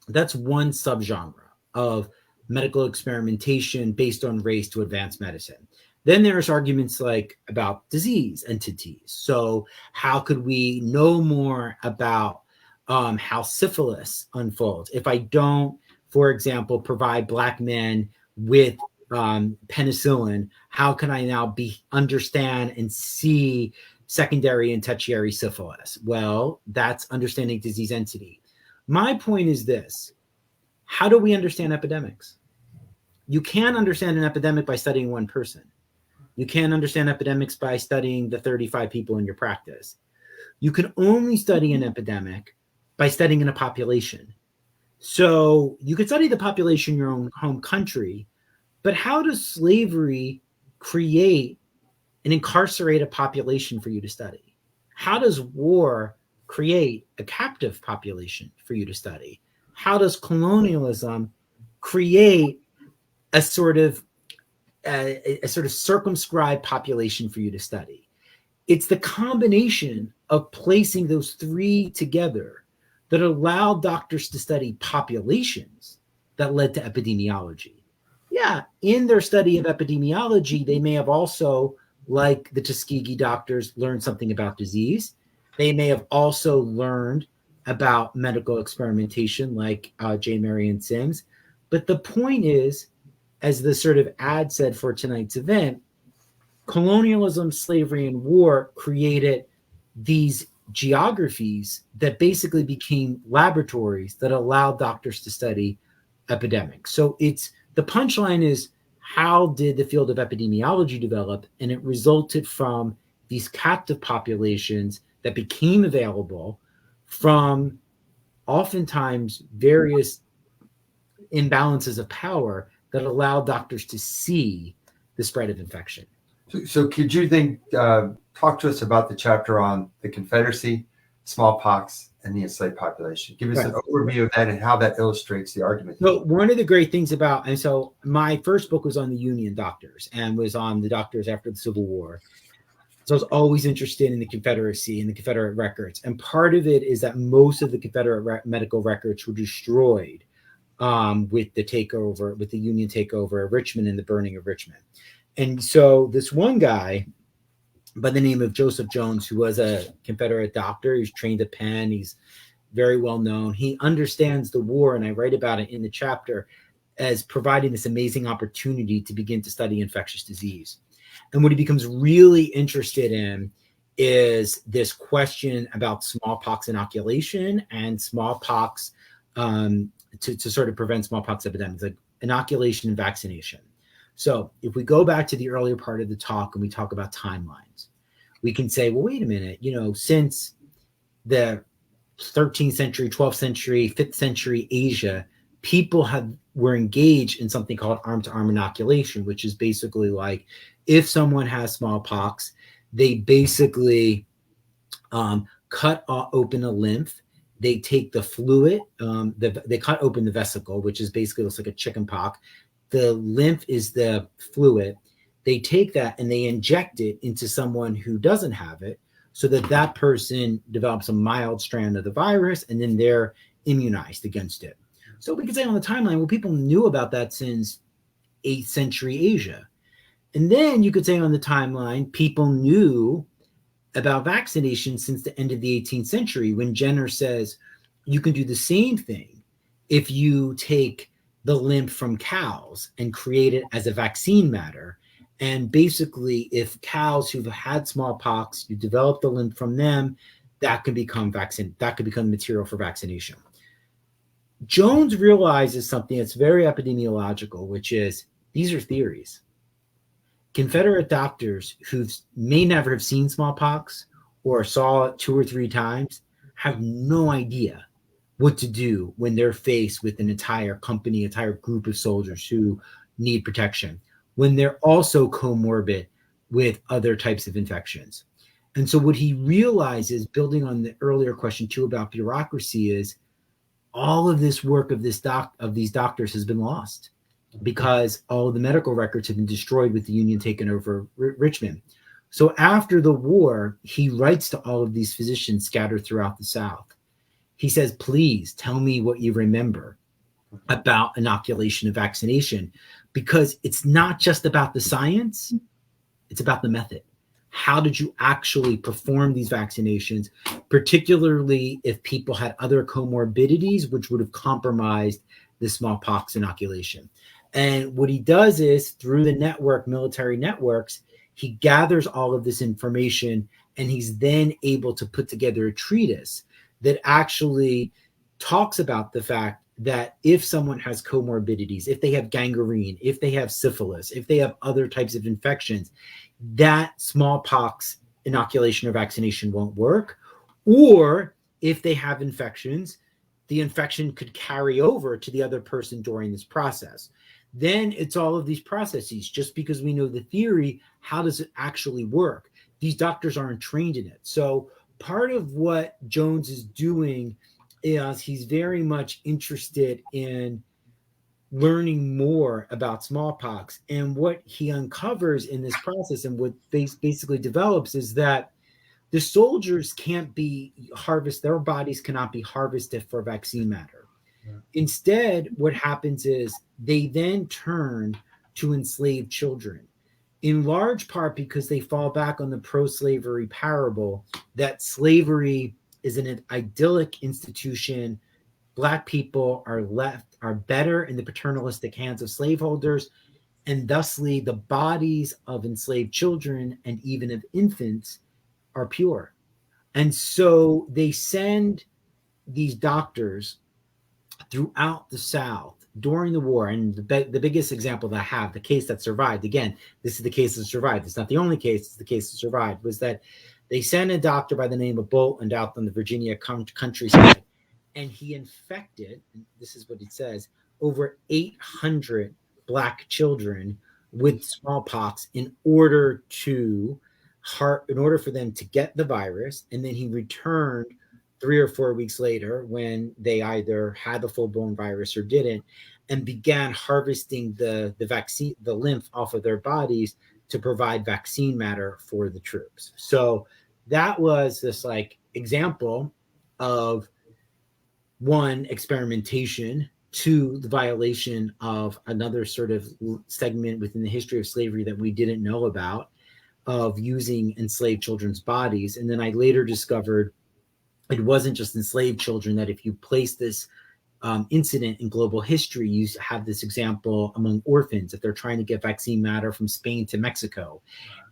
that's one subgenre of medical experimentation based on race to advance medicine. Then there's arguments like about disease entities. So how could we know more about how syphilis unfolds? If I don't, for example, provide Black men with penicillin, how can I now understand and see secondary and tertiary syphilis? Well, that's understanding disease entity. My point is this: how do we understand epidemics? You can't understand an epidemic by studying one person. You can't understand epidemics by studying the 35 people in your practice. You can only study an epidemic by studying in a population. So you could study the population in your own home country, but how does slavery create and incarcerate a population for you to study? How does war create a captive population for you to study? How does colonialism create a sort of circumscribed population for you to study? It's the combination of placing those three together that allowed doctors to study populations that led to epidemiology. Yeah, in their study of epidemiology, they may have also, like the Tuskegee doctors, learned something about disease. They may have also learned about medical experimentation, like J. Marion Sims. But the point is, as the sort of ad said for tonight's event, colonialism, slavery, and war created these geographies that basically became laboratories that allowed doctors to study epidemics. So it's the punchline is, how did the field of epidemiology develop? And it resulted from these captive populations that became available from oftentimes various imbalances of power that allowed doctors to see the spread of infection. So could you then talk to us about the chapter on the Confederacy, smallpox, and the enslaved population? Give us an overview of that and how that illustrates the argument. So one of the great things about, and so my first book was on the Union doctors and was on the doctors after the Civil War. So I was always interested in the Confederacy and the Confederate records. And part of it is that most of the Confederate medical records were destroyed with the takeover, with the Union takeover of Richmond and the burning of Richmond. And so this one guy by the name of Joseph Jones, who was a Confederate doctor, he's trained at Penn, he's very well known. He understands the war, and I write about it in the chapter, as providing this amazing opportunity to begin to study infectious disease. And what he becomes really interested in is this question about smallpox inoculation and smallpox to sort of prevent smallpox epidemics, like inoculation and vaccination. So if we go back to the earlier part of the talk and we talk about timelines, we can say, well, wait a minute, since the 13th century, 12th century, 5th century Asia, people were engaged in something called arm-to-arm inoculation, which is basically like, if someone has smallpox, they basically cut open a lymph. They take the fluid, they cut open the vesicle, which is basically looks like a chicken pox. The lymph is the fluid. They take that and they inject it into someone who doesn't have it, so that that person develops a mild strand of the virus, and then they're immunized against it. So we could say on the timeline, well, people knew about that since 8th century Asia. And then you could say on the timeline, people knew about vaccination since the end of the 18th century, when Jenner says you can do the same thing if you take the lymph from cows and create it as a vaccine matter. And basically, if cows who've had smallpox, you develop the lymph from them, that can become material for vaccination. Jones realizes something that's very epidemiological, which is these are theories. Confederate doctors who may never have seen smallpox or saw it 2 or 3 times have no idea what to do when they're faced with an entire company, entire group of soldiers who need protection, when they're also comorbid with other types of infections. And so what he realizes, building on the earlier question too about bureaucracy, is all of this work of these doctors has been lost because all of the medical records have been destroyed with the Union taking over Richmond. So after the war, he writes to all of these physicians scattered throughout the South. He says, please tell me what you remember about inoculation and vaccination, because it's not just about the science, it's about the method. How did you actually perform these vaccinations, particularly if people had other comorbidities, which would have compromised the smallpox inoculation? And what he does is, through the network, military networks, he gathers all of this information, and he's then able to put together a treatise that actually talks about the fact that if someone has comorbidities, if they have gangrene, if they have syphilis, if they have other types of infections, that smallpox inoculation or vaccination won't work, Or if they have infections, the infection could carry over to the other person during this process. Then it's all of these processes. Just because we know the theory, how does it actually work? These doctors aren't trained in it. So part of what Jones is doing is he's very much interested in learning more about smallpox. And what he uncovers in this process and what basically develops is that the soldiers can't be harvested, their bodies cannot be harvested for vaccine matter. Instead, what happens is they then turn to enslaved children, in large part because they fall back on the pro-slavery parable that slavery is an idyllic institution. Black people are better in the paternalistic hands of slaveholders, and thusly the bodies of enslaved children and even of infants are pure. And so they send these doctors throughout the South during the war. And the biggest example that I have, the case that survived, again, this is the case that survived. It's not the only case, it's the case that survived, was that they sent a doctor by the name of Bolton out on the Virginia countryside, and he infected, and this is what it says, over 800 Black children with smallpox in order for them to get the virus. And then he returned 3 or 4 weeks later when they either had the full-blown virus or didn't, and began harvesting the vaccine, the lymph off of their bodies to provide vaccine matter for the troops. So that was this like example of one, experimentation, two, the violation of another sort of segment within the history of slavery that we didn't know about, of using enslaved children's bodies. And then I later discovered it wasn't just enslaved children, that if you place this incident in global history, you have this example among orphans. If they're trying to get vaccine matter from Spain to Mexico,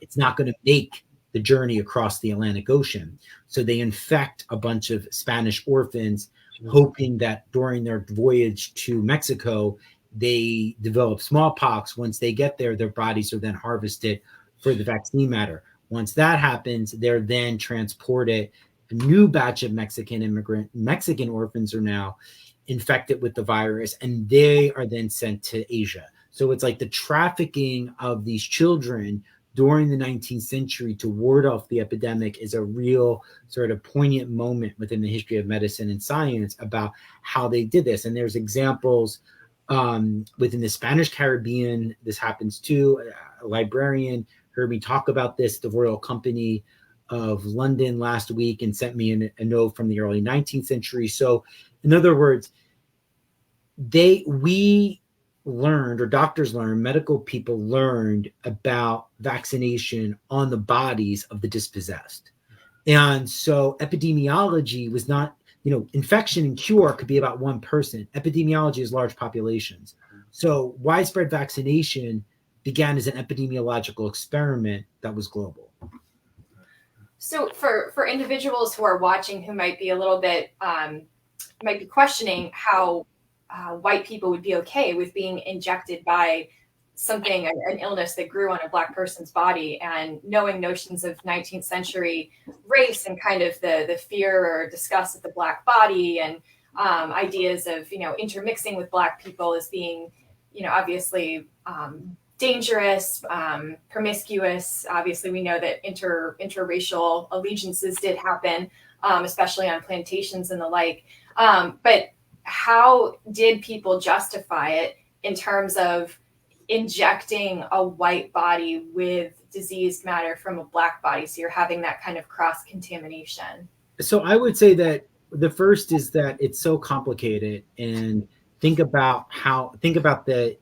it's not going to make the journey across the Atlantic Ocean. So they infect a bunch of Spanish orphans, hoping that during their voyage to Mexico, they develop smallpox. Once they get there, their bodies are then harvested for the vaccine matter. Once that happens, they're then transported. A new batch of Mexican orphans are now infected with the virus, and they are then sent to Asia. So it's like the trafficking of these children during the 19th century to ward off the epidemic is a real sort of poignant moment within the history of medicine and science about how they did this. And there's examples within the Spanish Caribbean. This happens too. A librarian heard me talk about this, the Royal Company of London, last week, and sent me a note from the early 19th century. So in other words, we learned, or doctors learned, medical people learned about vaccination on the bodies of the dispossessed. And so epidemiology was not, infection and cure could be about one person. Epidemiology is large populations. So widespread vaccination began as an epidemiological experiment that was global. So for individuals who are watching who might be a little bit, might be questioning how white people would be okay with being injected by something, an illness that grew on a Black person's body, and knowing notions of 19th century race and kind of the fear or disgust of the Black body, and ideas of, intermixing with Black people as being, obviously dangerous, promiscuous. Obviously, we know that interracial allegiances did happen, especially on plantations and the like. But how did people justify it in terms of injecting a white body with diseased matter from a Black body? So you're having that kind of cross-contamination. So I would say that the first is that it's so complicated, and think about the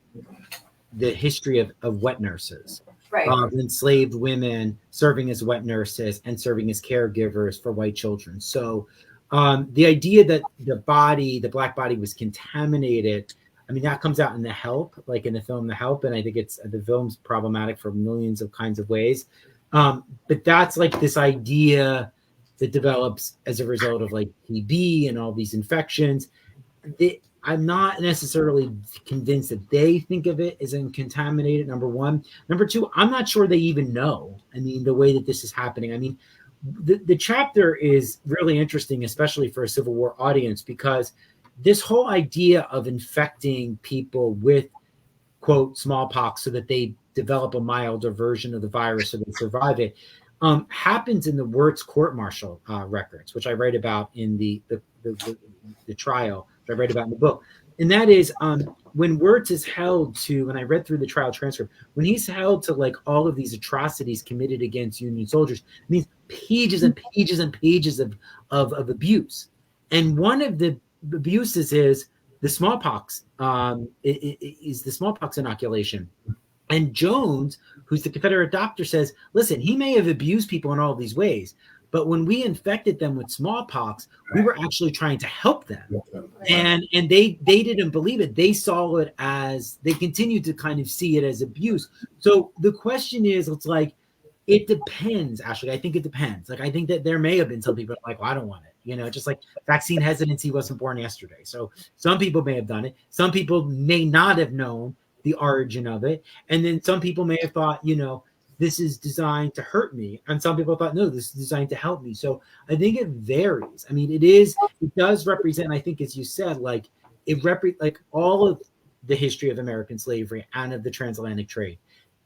history of wet nurses, right? Of enslaved women serving as wet nurses and serving as caregivers for white children. So the idea that the Black body was contaminated, I mean, that comes out in The Help, like in the film The Help, and I think the film's problematic for millions of kinds of ways. But that's like this idea that develops as a result of like TB and all these infections. I'm not necessarily convinced that they think of it as contaminated, number one. Number two, I'm not sure they even know. I mean, the way that this is happening. I mean, the chapter is really interesting, especially for a Civil War audience, because this whole idea of infecting people with, quote, smallpox so that they develop a milder version of the virus so they survive it, happens in the Wirtz court-martial records, which I write about in the trial, which I write about in the book. And that is when Wirtz is held to, and I read through the trial transcript, when he's held to like all of these atrocities committed against Union soldiers, it means pages and pages and pages of abuse. And one of the abuses is the smallpox, is the smallpox inoculation. And Jones, who's the Confederate doctor, says, listen, he may have abused people in all these ways, but when we infected them with smallpox, we were actually trying to help them. And they didn't believe it. They saw it as, they continued to kind of see it as abuse. So the question is, it's like, it depends, Ashley. I think it depends. Like, I think that there may have been some people like, well, I don't want it. You know, just like vaccine hesitancy wasn't born yesterday. So some people may have done it. Some people may not have known the origin of it. And then some people may have thought, you know, this is designed to hurt me. And some people thought, no, this is designed to help me. So I think it varies. I mean, it does represent, I think, as you said, like like all of the history of American slavery and of the transatlantic trade.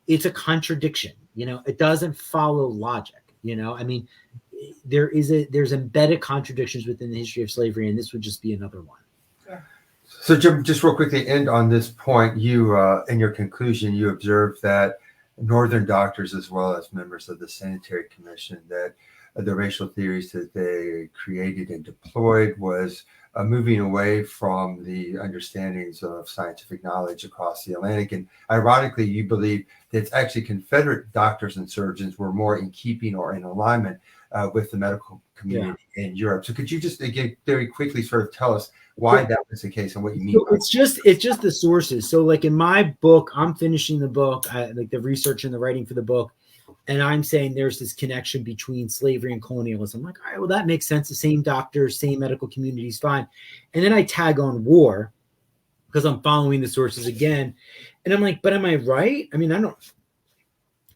It's a contradiction, you know, it doesn't follow logic, you know, I mean, there's embedded contradictions within the history of slavery, and this would just be another one. So Jim, just real quickly, end on this point. You, in your conclusion, you observed that Northern doctors, as well as members of the Sanitary Commission, that the racial theories that they created and deployed was moving away from the understandings of scientific knowledge across the Atlantic. And ironically, you believe that it's actually Confederate doctors and surgeons were more in keeping or in alignment with the medical community in Europe. So could you just, again, very quickly sort of tell us why that was the case and what you mean? So it's just the sources. So like in my book, I'm finishing the book, like the research and the writing for the book, and I'm saying there's this connection between slavery and colonialism. I'm like, all right, well, that makes sense. The same doctors, same medical communities, fine. And then I tag on war because I'm following the sources again. And I'm like, but am I right? I mean,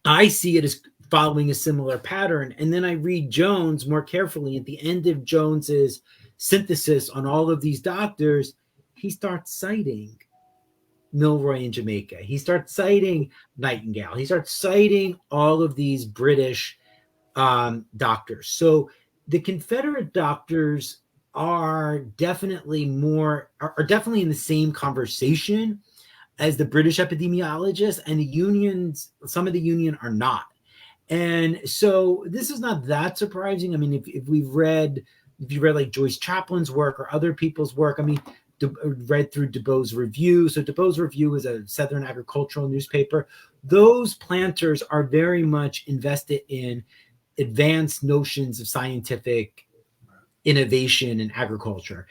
I see it as following a similar pattern. And then I read Jones more carefully. At the end of Jones's synthesis on all of these doctors, he starts citing Milroy in Jamaica. He starts citing Nightingale. He starts citing all of these British doctors. So the Confederate doctors are definitely definitely in the same conversation as the British epidemiologists, and the unions, some of the union are not. And so this is not that surprising. I mean, if you read like Joyce Chaplin's work or other people's work, I mean, read through DeBow's Review. So DeBow's Review is a Southern agricultural newspaper. Those planters are very much invested in advanced notions of scientific innovation in agriculture.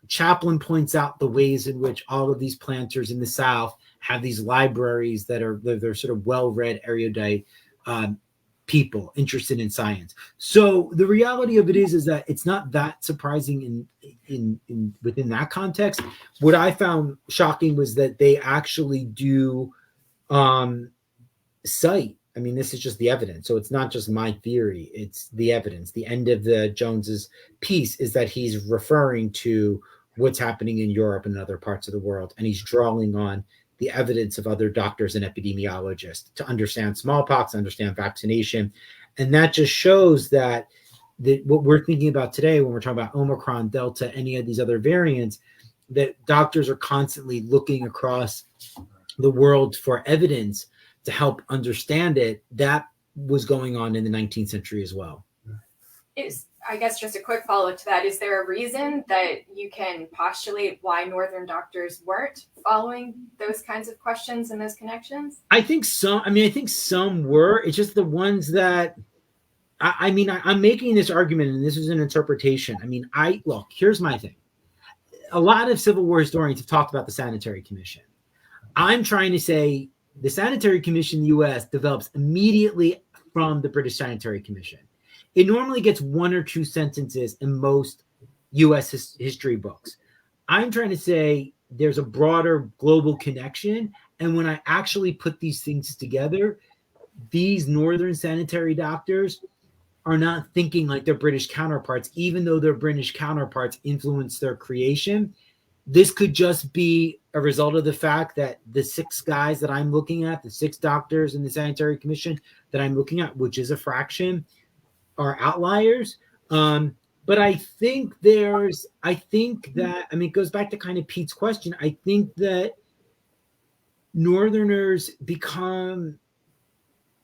Chaplin points out the ways in which all of these planters in the South have these libraries they're sort of well-read, erudite people interested in science. So the reality of it is that it's not that surprising in within that context. What I found shocking was that they actually do cite. I mean, this is just the evidence. So it's not just my theory, it's the evidence. The end of the Jones's piece is that he's referring to what's happening in Europe and other parts of the world, and he's drawing on the evidence of other doctors and epidemiologists to understand smallpox, understand vaccination. And that just shows that what we're thinking about today, when we're talking about Omicron, Delta, any of these other variants, that doctors are constantly looking across the world for evidence to help understand it. That was going on in the 19th century as well. I guess just a quick follow-up to that, is there a reason that you can postulate why Northern doctors weren't following those kinds of questions and those connections? I think some were. It's just the ones that, I'm making this argument, and this is an interpretation. Here's my thing. A lot of Civil War historians have talked about the Sanitary Commission. I'm trying to say the Sanitary Commission in the U.S. develops immediately from the British Sanitary Commission. It normally gets one or two sentences in most U.S. history books. I'm trying to say there's a broader global connection. And when I actually put these things together, these Northern sanitary doctors are not thinking like their British counterparts, even though their British counterparts influence their creation. This could just be a result of the fact that the 6 guys that I'm looking at, the 6 doctors in the Sanitary Commission that I'm looking at, which is a fraction, are outliers. But I think that, I mean, it goes back to kind of Pete's question. I think that Northerners become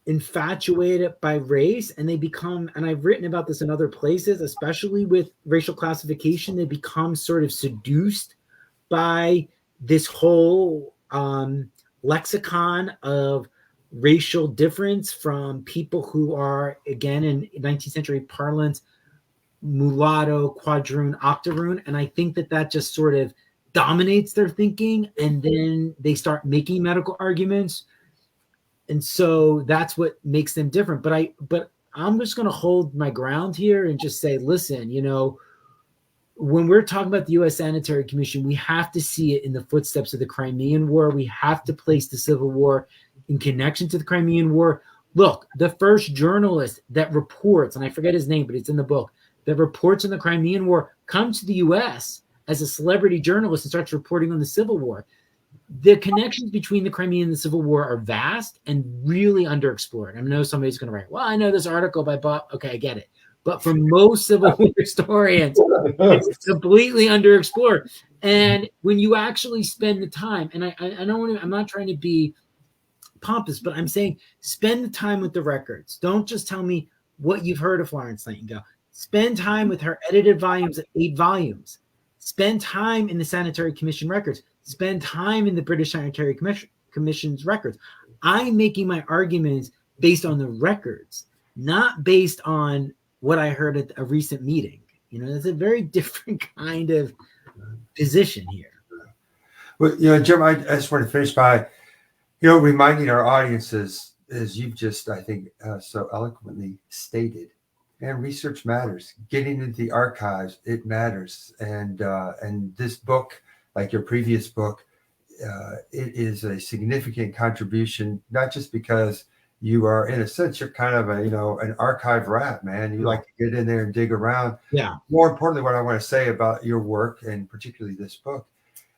infatuated by race, and they become, and I've written about this in other places, especially with racial classification, they become sort of seduced by this whole lexicon of racial difference from people who are, again, in 19th century parlance, mulatto, quadroon, octoroon. And I think that just sort of dominates their thinking, and then they start making medical arguments. And so that's what makes them different. But I'm just going to hold my ground here and just say, listen, when we're talking about the U.S. Sanitary Commission, we have to see it in the footsteps of the Crimean War. We have to place the Civil War in connection to the Crimean War. Look, the first journalist that reports, and I forget his name, but it's in the book, that reports on the Crimean War comes to the U.S. as a celebrity journalist and starts reporting on the Civil War. The connections between the Crimean and the Civil War are vast and really underexplored. I know somebody's going to write, well, I know this article by Bob. Okay, I get it. But for most Civil War historians, it's completely underexplored. And when you actually spend the time, and I don't want to, I'm not trying to be pompous, but I'm saying spend the time with the records. Don't just tell me what you've heard of Florence Nightingale. Spend time with her edited volumes, 8 volumes. Spend time in the Sanitary Commission records. Spend time in the British Sanitary Commission's records. I'm making my arguments based on the records, not based on what I heard at a recent meeting. It's a very different kind of position here. Well, Jim, I just want to finish by, reminding our audiences, as you've just, I think, so eloquently stated, and research matters. Getting into the archives, it matters. And this book, like your previous book, it is a significant contribution, not just because you are, in a sense, you're kind of an archive rat, man. You like to get in there and dig around. Yeah. More importantly, what I want to say about your work, and particularly this book,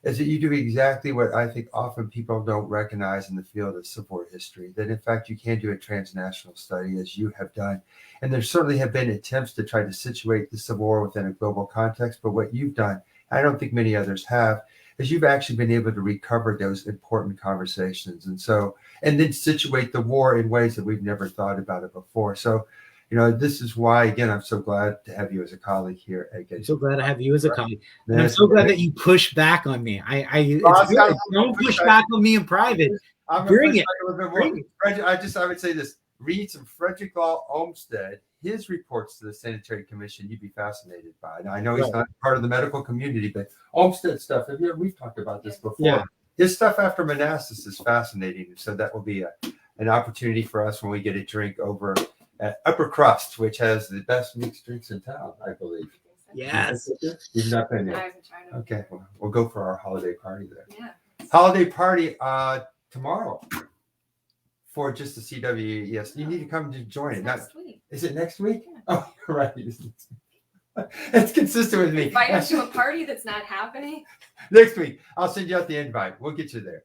is that you do exactly what I think often people don't recognize in the field of Civil War history, that in fact you can do a transnational study as you have done. And there certainly have been attempts to try to situate the Civil War within a global context, but what you've done, I don't think many others have, is you've actually been able to recover those important conversations. And then situate the war in ways that we've never thought about it before. So, this is why, again, I'm so glad to have you as a colleague here at Gettysburg. I'm so glad to have you as a colleague. And I'm so glad that you push back on me. Don't push back on me in private. Bring it. I would say this. Read some Frederick Law Olmsted, his reports to the Sanitary Commission, you'd be fascinated by. Now, I know he's not part of the medical community, but Olmsted stuff, we've talked about this before. Yeah. His stuff after Manassas is fascinating. So that will be an opportunity for us when we get a drink over at Upper Crust, which has the best mixed drinks in town, I believe. Yes. You've not been I there. haven't tried them. Okay, well, we'll go for our holiday party there. Yeah. Holiday party tomorrow for just the CWES. You need to come to join it. Next week. Is it next week? Yeah. Oh, you're right. It's consistent with me. Invite us to a party that's not happening. Next week, I'll send you out the invite. We'll get you there.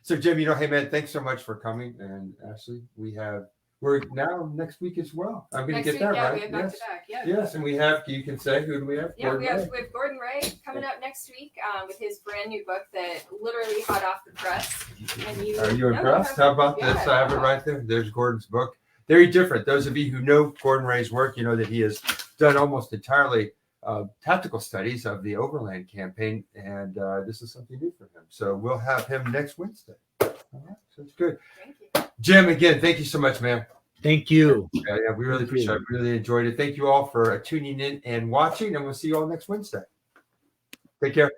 So, Jim, hey, man, thanks so much for coming. And Ashley, we're now next week as well. I'm going to get that right. We have back to back. Yeah. Yes, and you can say, who do we have? Yeah, we have Gordon Ray coming up next week with his brand new book that literally hot off the press. And Are you impressed? How about this? I have it right there. There's Gordon's book. Very different. Those of you who know Gordon Ray's work, you know that he has done almost entirely tactical studies of the Overland campaign, and this is something new for him. So we'll have him next Wednesday. All right, so it's good. Thank you. Jim, again, thank you so much, man. Thank you. Yeah, we really appreciate it. Really enjoyed it. Thank you all for tuning in and watching, and we'll see you all next Wednesday. Take care.